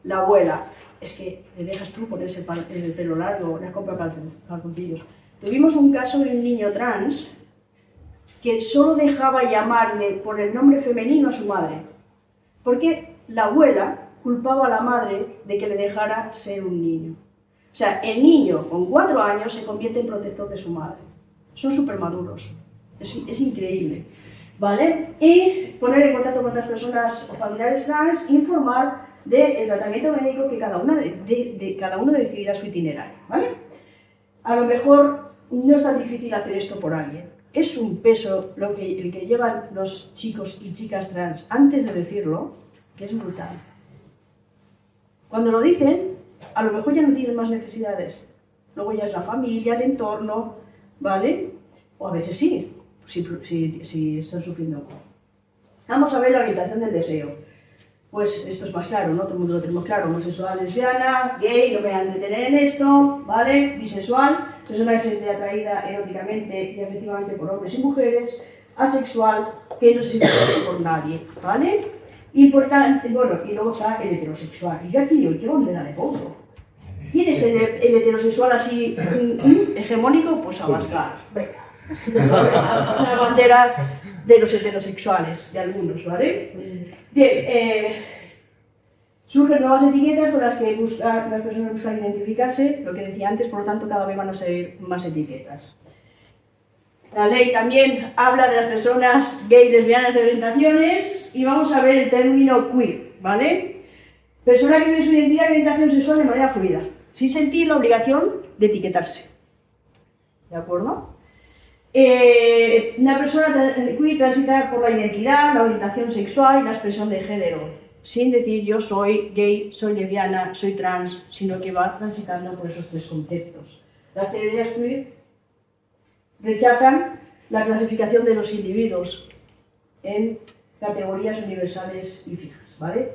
La abuela. Es que le dejas tú ponerse el pelo largo, le has comprado calzoncillos. Tuvimos un caso de un niño trans que solo dejaba llamarle por el nombre femenino a su madre, porque la abuela culpaba a la madre de que le dejara ser un niño. O sea, el niño con 4 años se convierte en protector de su madre. Son súper maduros. Es increíble. ¿Vale? Y poner en contacto con otras personas o familiares trans, informar del tratamiento médico que cada uno decidirá su itinerario. ¿Vale? A lo mejor no es tan difícil hacer esto por alguien. Es un peso el que llevan los chicos y chicas trans antes de decirlo, que es brutal. Cuando lo dicen, a lo mejor ya no tienen más necesidades. Luego ya es la familia, el entorno, ¿vale? O a veces sí, si están sufriendo. Vamos a ver la orientación del deseo. Pues esto es más claro, ¿no? Todo el mundo lo tenemos claro. Homosexual, lesbiana, gay, no me voy a entretener en esto, ¿vale? Bisexual, persona que se siente atraída eróticamente y afectivamente por hombres y mujeres. Asexual, que no se siente atraído por nadie, ¿vale? Importante, bueno, y luego está el heterosexual. Y yo aquí digo, ¿qué bandera le pongo? ¿Quién es el heterosexual así hegemónico? Pues Abascal. Venga. La bandera de los heterosexuales, de algunos, ¿vale? Bien, surgen nuevas etiquetas con las que las personas buscan identificarse, lo que decía antes, por lo tanto cada vez van a ser más etiquetas. La ley también habla de las personas gay, lesbianas, de orientaciones, y vamos a ver el término queer, ¿vale? Persona que vive su identidad y orientación sexual de manera fluida, sin sentir la obligación de etiquetarse. ¿De acuerdo? Una persona queer transita por la identidad, la orientación sexual y la expresión de género, sin decir yo soy gay, soy lesbiana, soy trans, sino que va transitando por esos 3 conceptos. Las teorías queer rechazan la clasificación de los individuos en categorías universales y fijas, ¿vale?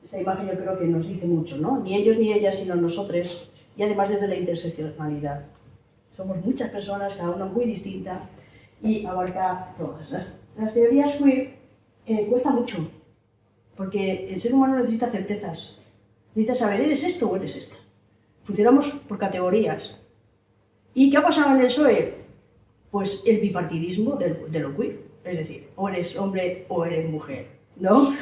Esta imagen yo creo que nos dice mucho, ¿no? Ni ellos ni ellas, sino nosotros, y además desde la interseccionalidad. Somos muchas personas, cada una muy distinta, y abarca todas. Las teorías queer cuesta mucho, porque el ser humano necesita certezas. Necesita saber, ¿eres esto o eres esta? Funcionamos por categorías. ¿Y qué ha pasado en el PSOE? Pues el bipartidismo de lo queer, es decir, o eres hombre o eres mujer, ¿no?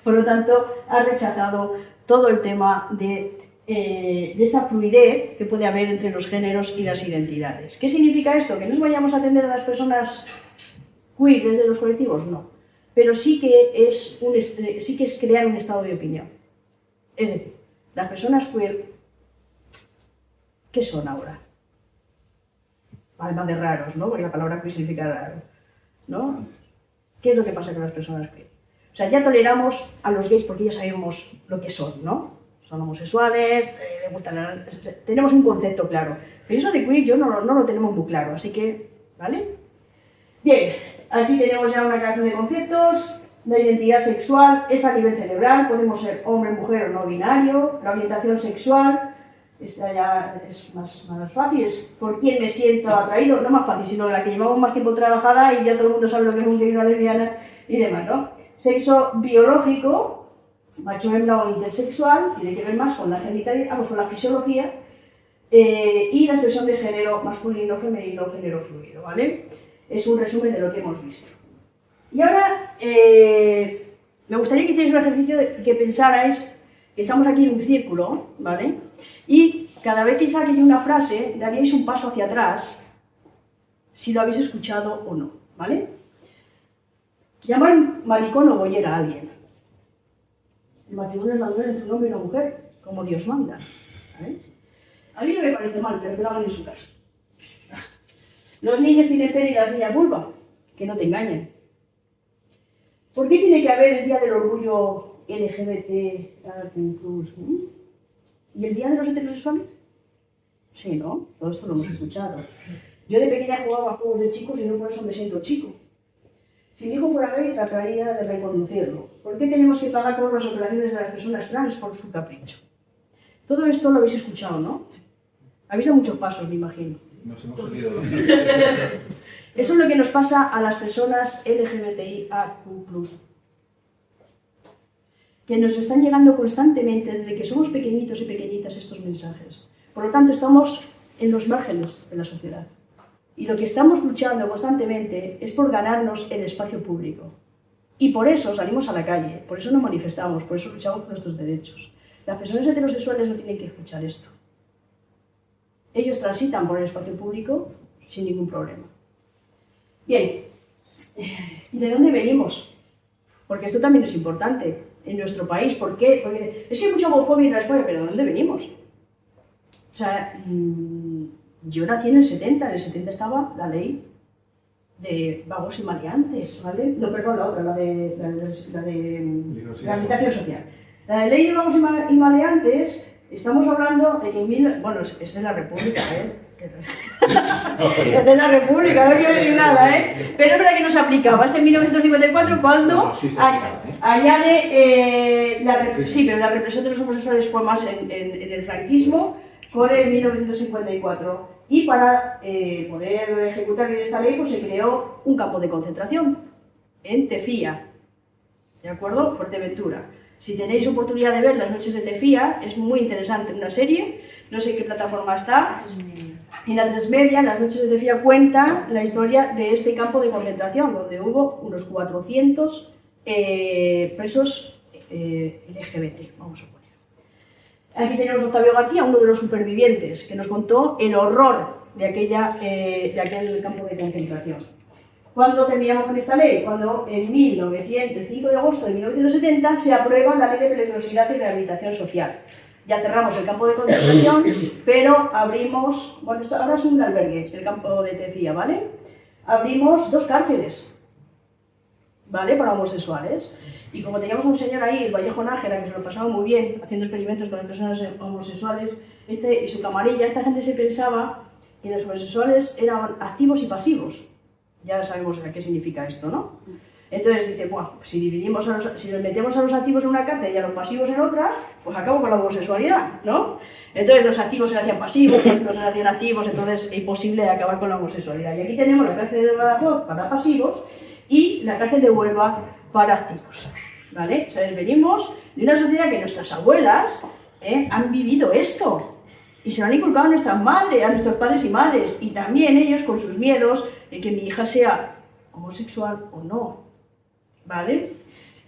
Por lo tanto, ha rechazado todo el tema de esa fluidez que puede haber entre los géneros y las identidades. ¿Qué significa esto? ¿Que no vayamos a atender a las personas queer desde los colectivos? No. Pero sí que es crear un estado de opinión. Es decir, las personas queer, ¿qué son ahora? Además de raros, ¿no? Porque la palabra queer significa raro, ¿no? ¿Qué es lo que pasa con las personas queer? O sea, ya toleramos a los gays porque ya sabemos lo que son, ¿no? Son homosexuales, les gustan, tenemos un concepto claro. Pero eso de queer yo no lo tenemos muy claro, así que, ¿vale? Bien, aquí tenemos ya una creación de conceptos. La identidad sexual es a nivel cerebral, podemos ser hombre, mujer o no binario. La orientación sexual, esta ya es más fácil, es por quién me siento atraído, no más fácil, sino la que llevamos más tiempo trabajada y ya todo el mundo sabe lo que es un gay, una lesbiana y demás, ¿no? Sexo biológico, macho, hembra o intersexual, tiene que ver más con la genitalidad, con la fisiología, y la expresión de género masculino, femenino, género fluido, ¿vale? Es un resumen de lo que hemos visto. Y ahora me gustaría que hicierais un ejercicio que pensarais que estamos aquí en un círculo, ¿vale? Y cada vez que salga una frase, daríais un paso hacia atrás, si lo habéis escuchado o no, ¿vale? Llamar maricón o boyera a alguien. El matrimonio es la unión entre un hombre y una mujer, como Dios manda, ¿vale? A mí no me parece mal, pero que lo hagan en su casa. Los niños tienen pene y las niñas vulva, que no te engañen. ¿Por qué tiene que haber el Día del Orgullo LGBT+? ¿Y el Día de los Heterosexuales? Sí, ¿no? Todo esto lo hemos escuchado. Yo de pequeña jugaba a juegos de chicos y no por eso me siento chico. Si mi hijo fuera gay, trataría de reconducirlo. ¿Por qué tenemos que pagar todas las operaciones de las personas trans por su capricho? Todo esto lo habéis escuchado, ¿no? Habéis dado muchos pasos, me imagino. Nos hemos salido de los... Eso es lo que nos pasa a las personas LGBTIAQ+. Que nos están llegando constantemente desde que somos pequeñitos y pequeñitas estos mensajes. Por lo tanto, estamos en los márgenes de la sociedad. Y lo que estamos luchando constantemente es por ganarnos el espacio público. Y por eso salimos a la calle, por eso nos manifestamos, por eso luchamos por nuestros derechos. Las personas heterosexuales no tienen que escuchar esto. Ellos transitan por el espacio público sin ningún problema. Bien, ¿y de dónde venimos? Porque esto también es importante en nuestro país. ¿Por qué? Porque es que hay mucha homofobia en la España, pero ¿de dónde venimos? O sea, yo nací en el 70 estaba la ley de vagos y maleantes, ¿vale? No, perdón, la otra, la de rehabilitación social. La de ley de vagos y maleantes, estamos hablando de que bueno, es de la República, ¿eh? Es de la República, no quiero decir nada, ¿eh? Pero es verdad que no se aplicaba. Es en 1954 cuando añade sí, pero la represión de los homosexuales fue más en el franquismo, fue en 1954. Y para poder ejecutar bien esta ley, pues se creó un campo de concentración en Tefía, ¿de acuerdo? Fuerteventura. Si tenéis oportunidad de ver Las noches de Tefía, es muy interesante, una serie, no sé en qué plataforma está. En la 3 Media, Las noches de Tefía cuenta la historia de este campo de concentración, donde hubo unos 400 presos LGBT, vamos a poner. Aquí tenemos a Octavio García, uno de los supervivientes, que nos contó el horror de aquel campo de concentración. ¿Cuándo terminamos con esta ley? Cuando el 5 de agosto de 1970 se aprueba la Ley de Peligrosidad y Rehabilitación Social. Ya cerramos el campo de concentración, pero abrimos, bueno, esto ahora es un albergue, el campo de Tefía, ¿vale? Abrimos 2 cárceles, ¿vale? Para homosexuales. Y como teníamos un señor ahí, el Vallejo Nájera, que se lo pasaba muy bien haciendo experimentos con las personas homosexuales, y su camarilla, esta gente se pensaba que los homosexuales eran activos y pasivos. Ya sabemos qué significa esto, ¿no? Entonces dice, bueno, si les metemos a los activos en una cárcel y a los pasivos en otra, pues acabo con la homosexualidad, ¿no? Entonces los activos se hacían pasivos, los pasivos se hacían activos, entonces es imposible acabar con la homosexualidad. Y aquí tenemos la cárcel de Badajoz para pasivos y la cárcel de Huelva para activos, ¿vale? O sea, venimos de una sociedad que nuestras abuelas han vivido esto y se lo han inculcado a nuestras madres, a nuestros padres y madres, y también ellos con sus miedos de que mi hija sea homosexual o no, ¿vale?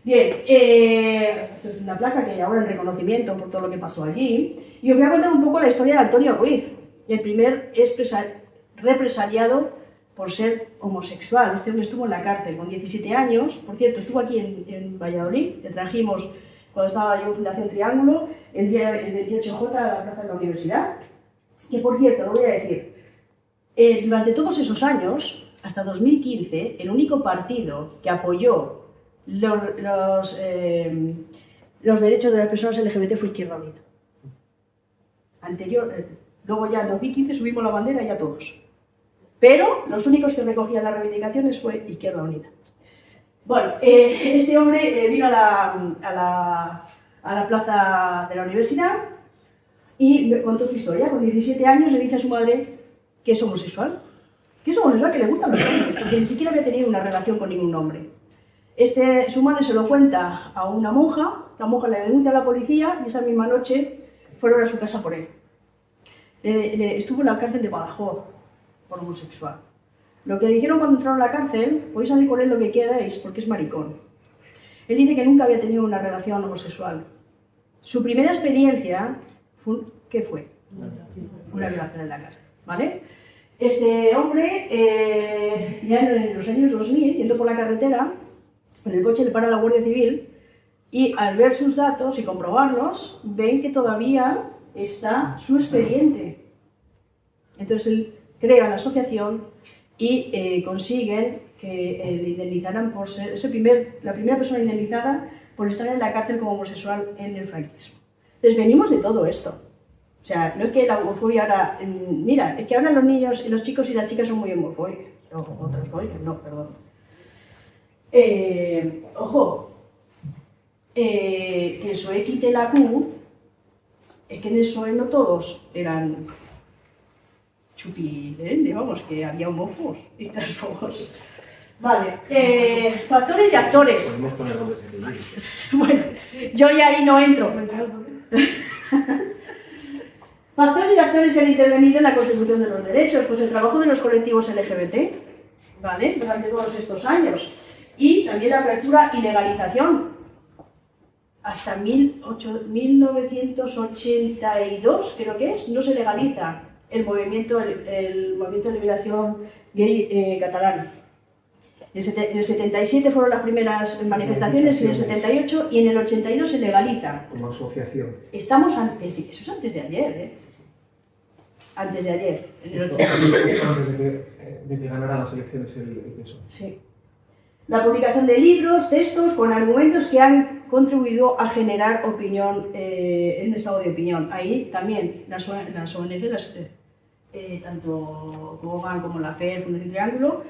Bien, esto es una placa que hay ahora en reconocimiento por todo lo que pasó allí, y os voy a contar un poco la historia de Antonio Ruiz, el primer represaliado por ser homosexual. Este hombre estuvo en la cárcel con 17 años, por cierto, estuvo aquí en Valladolid, le trajimos cuando estaba yo en Fundación Triángulo, el 28J a la Plaza de la Universidad, que por cierto, lo voy a decir, durante todos esos años, hasta 2015, el único partido que apoyó los derechos de las personas LGBT fue Izquierda Unida. Luego ya en 2015 subimos la bandera ya todos. Pero los únicos que recogían las reivindicaciones fue Izquierda Unida. Bueno, este hombre vino a la plaza de la universidad y me contó su historia. Con 17 años le dice a su madre que es homosexual. Que es homosexual, que le gustan los hombres, porque ni siquiera había tenido una relación con ningún hombre. Su madre se lo cuenta a una monja, la monja le denuncia a la policía y esa misma noche fueron a su casa por él. Estuvo en la cárcel de Badajoz por homosexual. Lo que dijeron cuando entraron a la cárcel, podéis salir con él lo que queráis porque es maricón. Él dice que nunca había tenido una relación homosexual. Su primera experiencia, ¿qué fue? Una violación en la cárcel, ¿vale? Este hombre, ya en los años 2000, yendo por la carretera, en el coche le para la Guardia Civil y al ver sus datos y comprobarlos, ven que todavía está su expediente. Entonces él crea la asociación y consiguen que le indemnizaran por ser la primera persona indemnizada por estar en la cárcel como homosexual en el franquismo. Entonces venimos de todo esto. O sea, no es que la homofobia ahora... Mira, es que ahora los niños, los chicos y las chicas son muy homofóbicos. No, transfóbicos, no, perdón. Ojo, que el PSOE quite la Q, es que en el PSOE no todos eran chupirende, vamos, que había homófobos y transfobos. Vale, factores y actores. Podemos poner nombres en el libro. Bueno, yo ya ahí no entro. Factores y actores que han intervenido en la consecución de los derechos, pues el trabajo de los colectivos LGBT, ¿vale? Durante todos estos años. Y también la apertura y legalización. Hasta 1982, creo que es, no se legaliza el movimiento de liberación gay catalán. En el 77 fueron las primeras manifestaciones, en el 78 y en el 82 se legaliza. Como asociación. Estamos antes, eso es antes de ayer, ¿eh? Antes de ayer, en el 82. Antes de que ganara las elecciones el PSOE. Sí. La publicación de libros, textos con argumentos que han contribuido a generar opinión, un estado de opinión. Ahí también las ONG, tanto Gogan como la FER, Fundación Triángulo,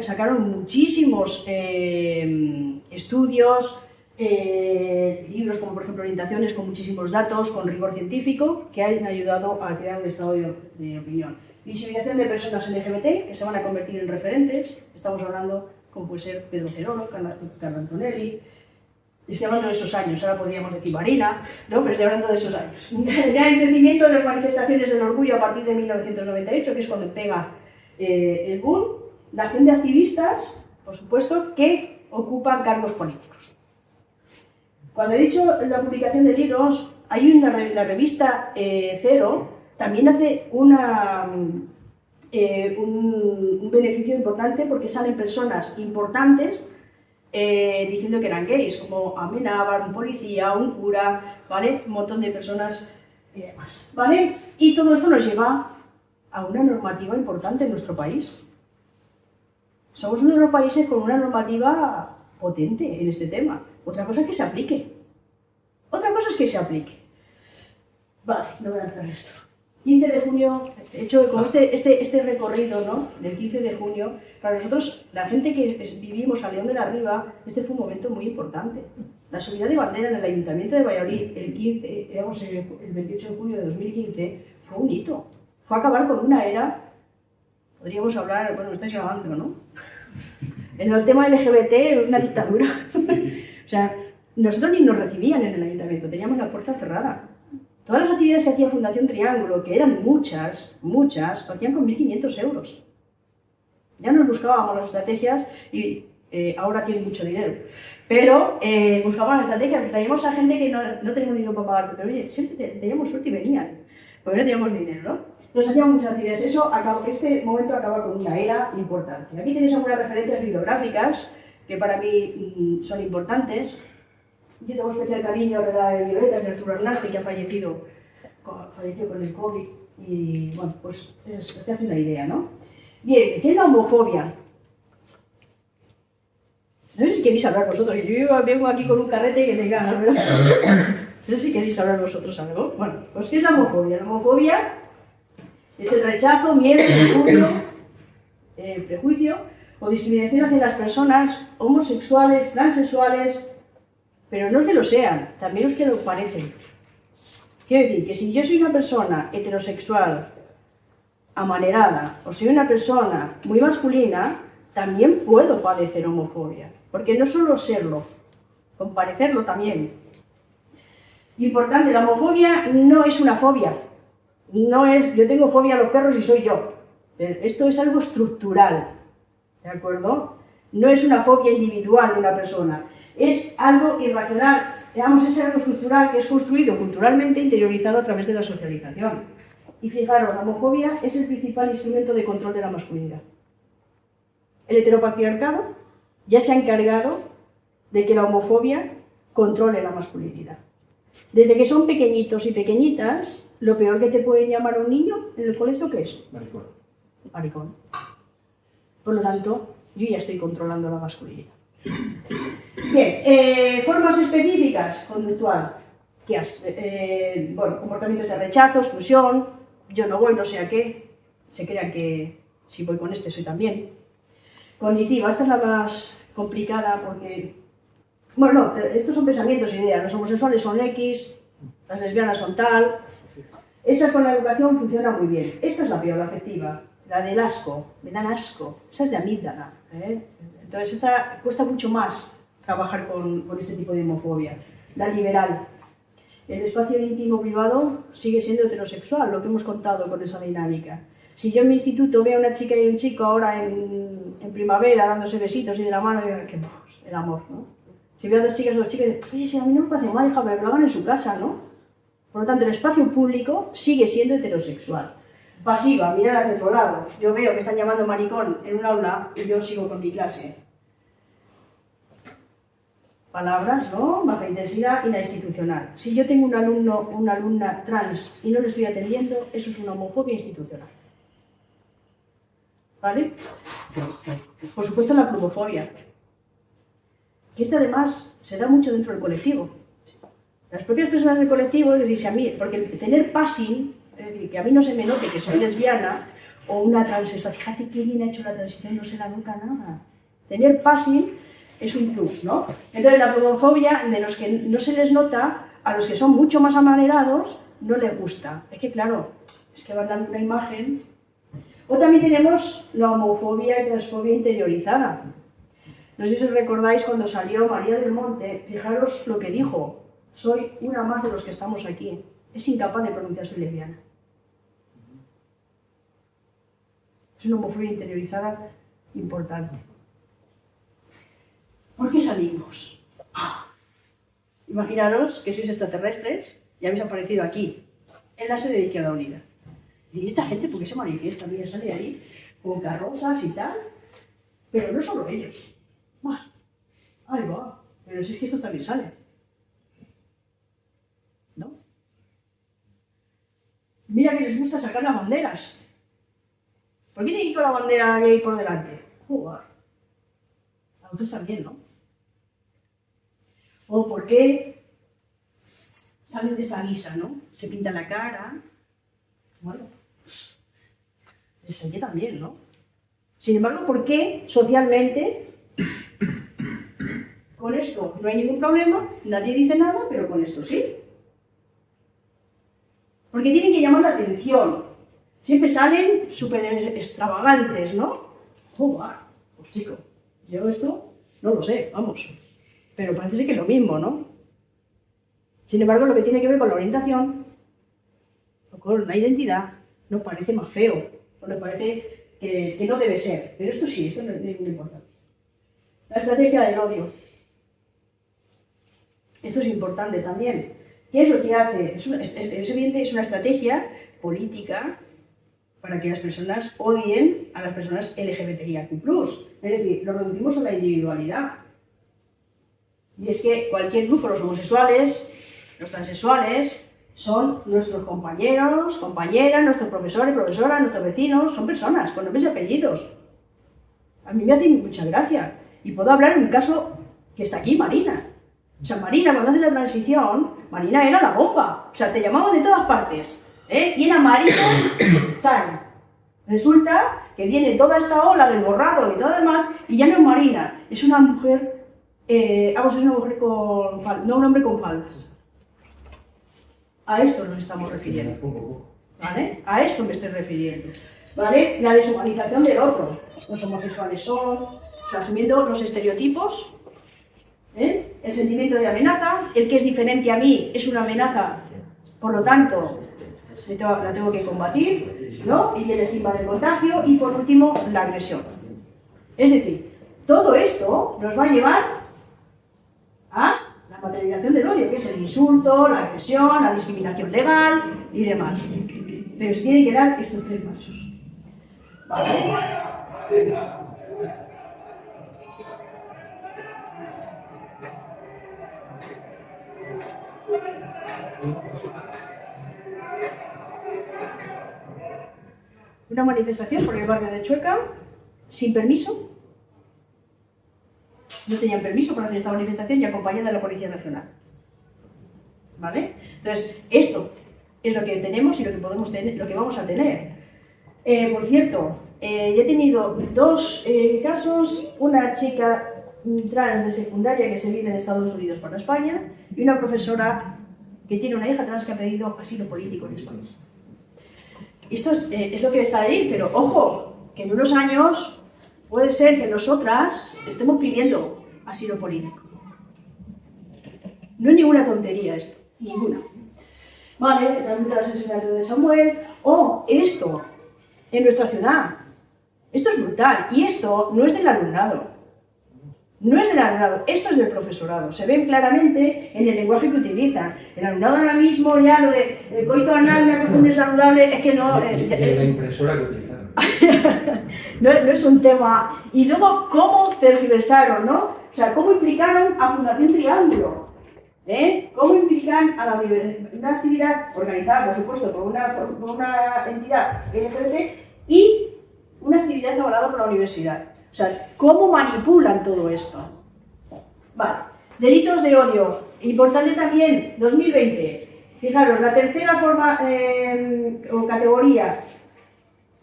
sacaron muchísimos estudios, libros como por ejemplo orientaciones con muchísimos datos, con rigor científico, que han ayudado a crear un estado de opinión. Visibilización de personas LGBT que se van a convertir en referentes, estamos hablando como puede ser Pedro Cerolo, Carlo Antonelli. Estoy hablando de esos años, ahora podríamos decir Marina, ¿no? Pero estoy hablando de esos años. Ya el crecimiento de las manifestaciones del orgullo a partir de 1998, que es cuando pega el boom, la acción de activistas, por supuesto, que ocupan cargos políticos. Cuando he dicho la publicación de libros, hay la revista Cero, también hace un beneficio importante porque salen personas importantes diciendo que eran gays, como Amenábar, un policía, un cura, ¿vale? Un montón de personas y demás, ¿vale? Y todo esto nos lleva a una normativa importante en nuestro país. Somos uno de los países con una normativa potente en este tema. Otra cosa es que se aplique. Otra cosa es que se aplique. Vale, no voy a entrar en esto. 15 de junio, he hecho como este recorrido, ¿no? Del 15 de junio, para nosotros, la gente que vivimos a León de la Riva, este fue un momento muy importante. La subida de bandera en el Ayuntamiento de Valladolid, el 28 de junio de 2015, fue un hito. Fue acabar con una era, podríamos hablar, bueno, me estáis llamando, ¿no? En el tema LGBT, una dictadura. O sea, nosotros ni nos recibían en el Ayuntamiento, teníamos la puerta cerrada. Todas las actividades que hacía Fundación Triángulo, que eran muchas, lo hacían con 1.500 euros. Ya nos buscábamos las estrategias y ahora tienen mucho dinero. Pero buscábamos las estrategias, traíamos a gente que no teníamos dinero para pagar, pero oye, siempre teníamos suerte y venían, porque no teníamos dinero, ¿no? Nos hacíamos muchas actividades. Este momento acaba con una era importante. Aquí tenéis algunas referencias bibliográficas que para mí son importantes. Yo tengo especial cariño a la de Violetas de Arturo Arnasque, que falleció con el COVID, y bueno, pues te hace una idea, ¿no? Bien, ¿qué es la homofobia? No sé si queréis hablar vosotros, yo vengo aquí con un carrete que te cagas, pero no sé si queréis hablar vosotros algo. Bueno, pues ¿qué es la homofobia? La homofobia es el rechazo, miedo, repudio, prejuicio o discriminación hacia las personas homosexuales, transexuales, pero no que lo sean, también los que lo parecen. Quiero decir que si yo soy una persona heterosexual, amanerada, o soy una persona muy masculina, también puedo padecer homofobia, porque no solo serlo, con parecerlo también. Importante, la homofobia no es una fobia, no es yo tengo fobia a los perros y soy yo. Esto es algo estructural, ¿de acuerdo? No es una fobia individual de una persona, es algo irracional, digamos, es algo estructural que es construido culturalmente, interiorizado a través de la socialización. Y fijaros, la homofobia es el principal instrumento de control de la masculinidad. El heteropatriarcado ya se ha encargado de que la homofobia controle la masculinidad. Desde que son pequeñitos y pequeñitas, lo peor que te puede llamar un niño en el colegio, ¿qué es? Maricón. Maricón. Por lo tanto, yo ya estoy controlando la masculinidad. Bien, formas específicas, conductual. Bueno, comportamientos de rechazo, exclusión, yo no voy, no sé a qué, se crean que si voy con este soy también. Cognitiva, esta es la más complicada porque, bueno, no, estos son pensamientos e ideas, los homosexuales son X, las lesbianas son tal. Esa con la educación funciona muy bien. Esta es la peor, la afectiva, la del asco, me dan asco, esa es de amígdala. Entonces esta cuesta mucho más trabajar con este tipo de homofobia. La liberal, el espacio íntimo privado sigue siendo heterosexual, lo que hemos contado con esa dinámica. Si yo en mi instituto veo a una chica y un chico ahora en primavera dándose besitos y de la mano, digo, qué mojos, el amor, ¿no? Si veo a dos chicas o dos chicas, oye, si a mí no me parece mal, hija, pero que lo hagan en su casa, ¿no? Por lo tanto, el espacio público sigue siendo heterosexual. Pasiva, mirar hacia otro lado. Yo veo que están llamando maricón en un aula y yo sigo con mi clase. Palabras, ¿no? Baja intensidad y la institucional. Si yo tengo un alumno o una alumna trans y no le estoy atendiendo, eso es una homofobia institucional. ¿Vale? Por supuesto la plumofobia. Que esta además se da mucho dentro del colectivo. Las propias personas del colectivo les dicen a mí, porque tener passing, es decir, que a mí no se me note que soy lesbiana o una transexual, fíjate que bien ha hecho la transición, no se la nota nada. Tener passing es un plus, ¿no? Entonces la plumofobia, de los que no se les nota, a los que son mucho más amanerados, no les gusta. Es que claro, es que van dando una imagen. O también tenemos la homofobia y transfobia interiorizada. No sé si os recordáis cuando salió María del Monte, fijaros lo que dijo. Soy una más de los que estamos aquí. Es incapaz de pronunciarse lesbiana. Es una homofobia interiorizada importante. ¿Por qué salimos? Imaginaros que sois extraterrestres y habéis aparecido aquí, en la sede de Izquierda Unida. ¿Y esta gente por qué se manifiesta? Mira, sale ahí con carrozas y tal. Pero no solo ellos. Ahí va. Pero si es que esto también sale. ¿No? Mira que les gusta sacar las banderas. ¿Por qué tiene que ir con la bandera gay por delante? Joder. A otros también, ¿no? O por qué salen de esta guisa, ¿no? Se pintan la cara. Bueno, pues, les oye también, ¿no? Sin embargo, ¿por qué socialmente con esto no hay ningún problema? Nadie dice nada, pero con esto sí. Porque tienen que llamar la atención. Siempre salen súper extravagantes, ¿no? Pues chico, yo esto no lo sé, vamos. Pero parece ser que es lo mismo, ¿no? Sin embargo, lo que tiene que ver con la orientación o con la identidad nos parece más feo, o nos parece que no debe ser. Pero esto sí, esto no tiene ninguna importancia. La estrategia del odio. Esto es importante también. ¿Qué es lo que hace? Es evidente, es una estrategia política para que las personas odien a las personas LGBTIQ+. Es decir, lo reducimos a la individualidad. Y es que cualquier grupo, los homosexuales, los transexuales, son nuestros compañeros, compañeras, nuestros profesores, profesoras, nuestros vecinos, son personas con nombres y apellidos. A mí me hace mucha gracia. Y puedo hablar en un caso que está aquí, Marina. O sea, Marina, cuando hace la transición, Marina era la bomba. O sea, te llamaban de todas partes. Y era Marina San. Resulta que viene toda esta ola del borrado y todo lo demás, y ya no es Marina, es una mujer, es una mujer con faldas, no un hombre con faldas. A esto nos estamos refiriendo. ¿Vale? A esto me estoy refiriendo. ¿Vale? La deshumanización del otro. Los homosexuales son, o sea, asumiendo los estereotipos, el sentimiento de amenaza, el que es diferente a mí es una amenaza, por lo tanto, la tengo que combatir, ¿no? Y el estigma del contagio, y por último, la agresión. Es decir, todo esto nos va a llevar a la materialización del odio, que es el insulto, la agresión, la discriminación legal y demás. Pero se tienen que dar estos 3 pasos. ¿Vale? Una manifestación por el barrio de Chueca, sin permiso. No tenían permiso para hacer esta manifestación y acompañada de la Policía Nacional. ¿Vale? Entonces, esto es lo que tenemos y lo que podemos tener, lo que vamos a tener. Por cierto, he tenido 2 casos, una chica trans de secundaria que se viene de Estados Unidos para España y una profesora que tiene una hija trans que ha pedido asilo político en España. Esto es lo que está ahí, pero ojo, que en unos años puede ser que nosotras estemos pidiendo asilo político. No es ninguna tontería esto, ninguna. Vale, realmente el asesinato de Samuel, esto, en nuestra ciudad. Esto es brutal, y esto no es del alumnado. No es del alumnado, esto es del profesorado. Se ven claramente en el lenguaje que utilizan. El alumnado ahora mismo, ya lo de el coito anal, una costumbre saludable, es que no... la impresora que utilizaron. no es un tema. Y luego, ¿cómo tergiversaron, no? O sea, ¿cómo implicaron a Fundación Triángulo? ¿Cómo implican a la universidad? Una actividad organizada, por supuesto, por una entidad LGBT y una actividad elaborada por la universidad. O sea, ¿cómo manipulan todo esto? Vale, delitos de odio. Importante también, 2020. Fijaros, la tercera forma o categoría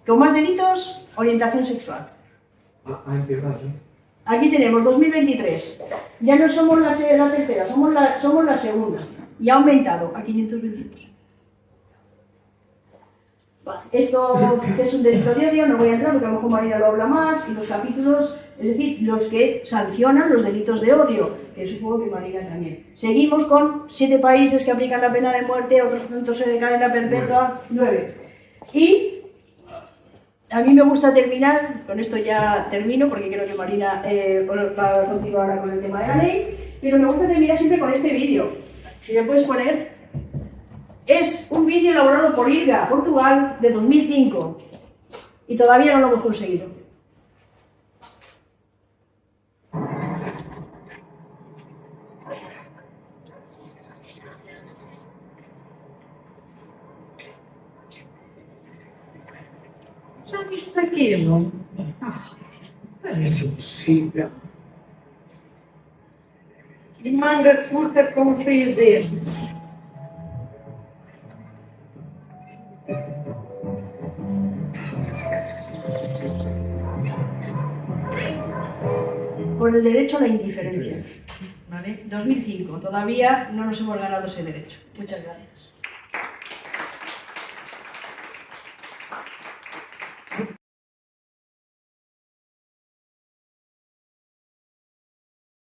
con más delitos, orientación sexual. Empeorado, ¿sí? Aquí tenemos 2023. Ya no somos la tercera, somos la segunda. Y ha aumentado a 522. Vale, esto es un delito de odio, no voy a entrar porque a lo mejor Marina lo habla más, y los capítulos, es decir, los que sancionan los delitos de odio, que supongo que Marina también. Seguimos con 7 países que aplican la pena de muerte, otros puntos se decaen la perpetua, 9. Y a mí me gusta terminar, con esto ya termino porque creo que Marina va a continuar ahora con el tema de la ley, pero me gusta terminar siempre con este vídeo. Si me puedes poner... Es un vídeo elaborado por ILGA, Portugal, de 2005. Y todavía no lo hemos conseguido. Já viste aquilo? Parece impossível. De manga curta com um fio destes. Por el derecho a la indiferencia. ¿Vale? 2005. Todavía no nos hemos ganado ese derecho. Muchas gracias.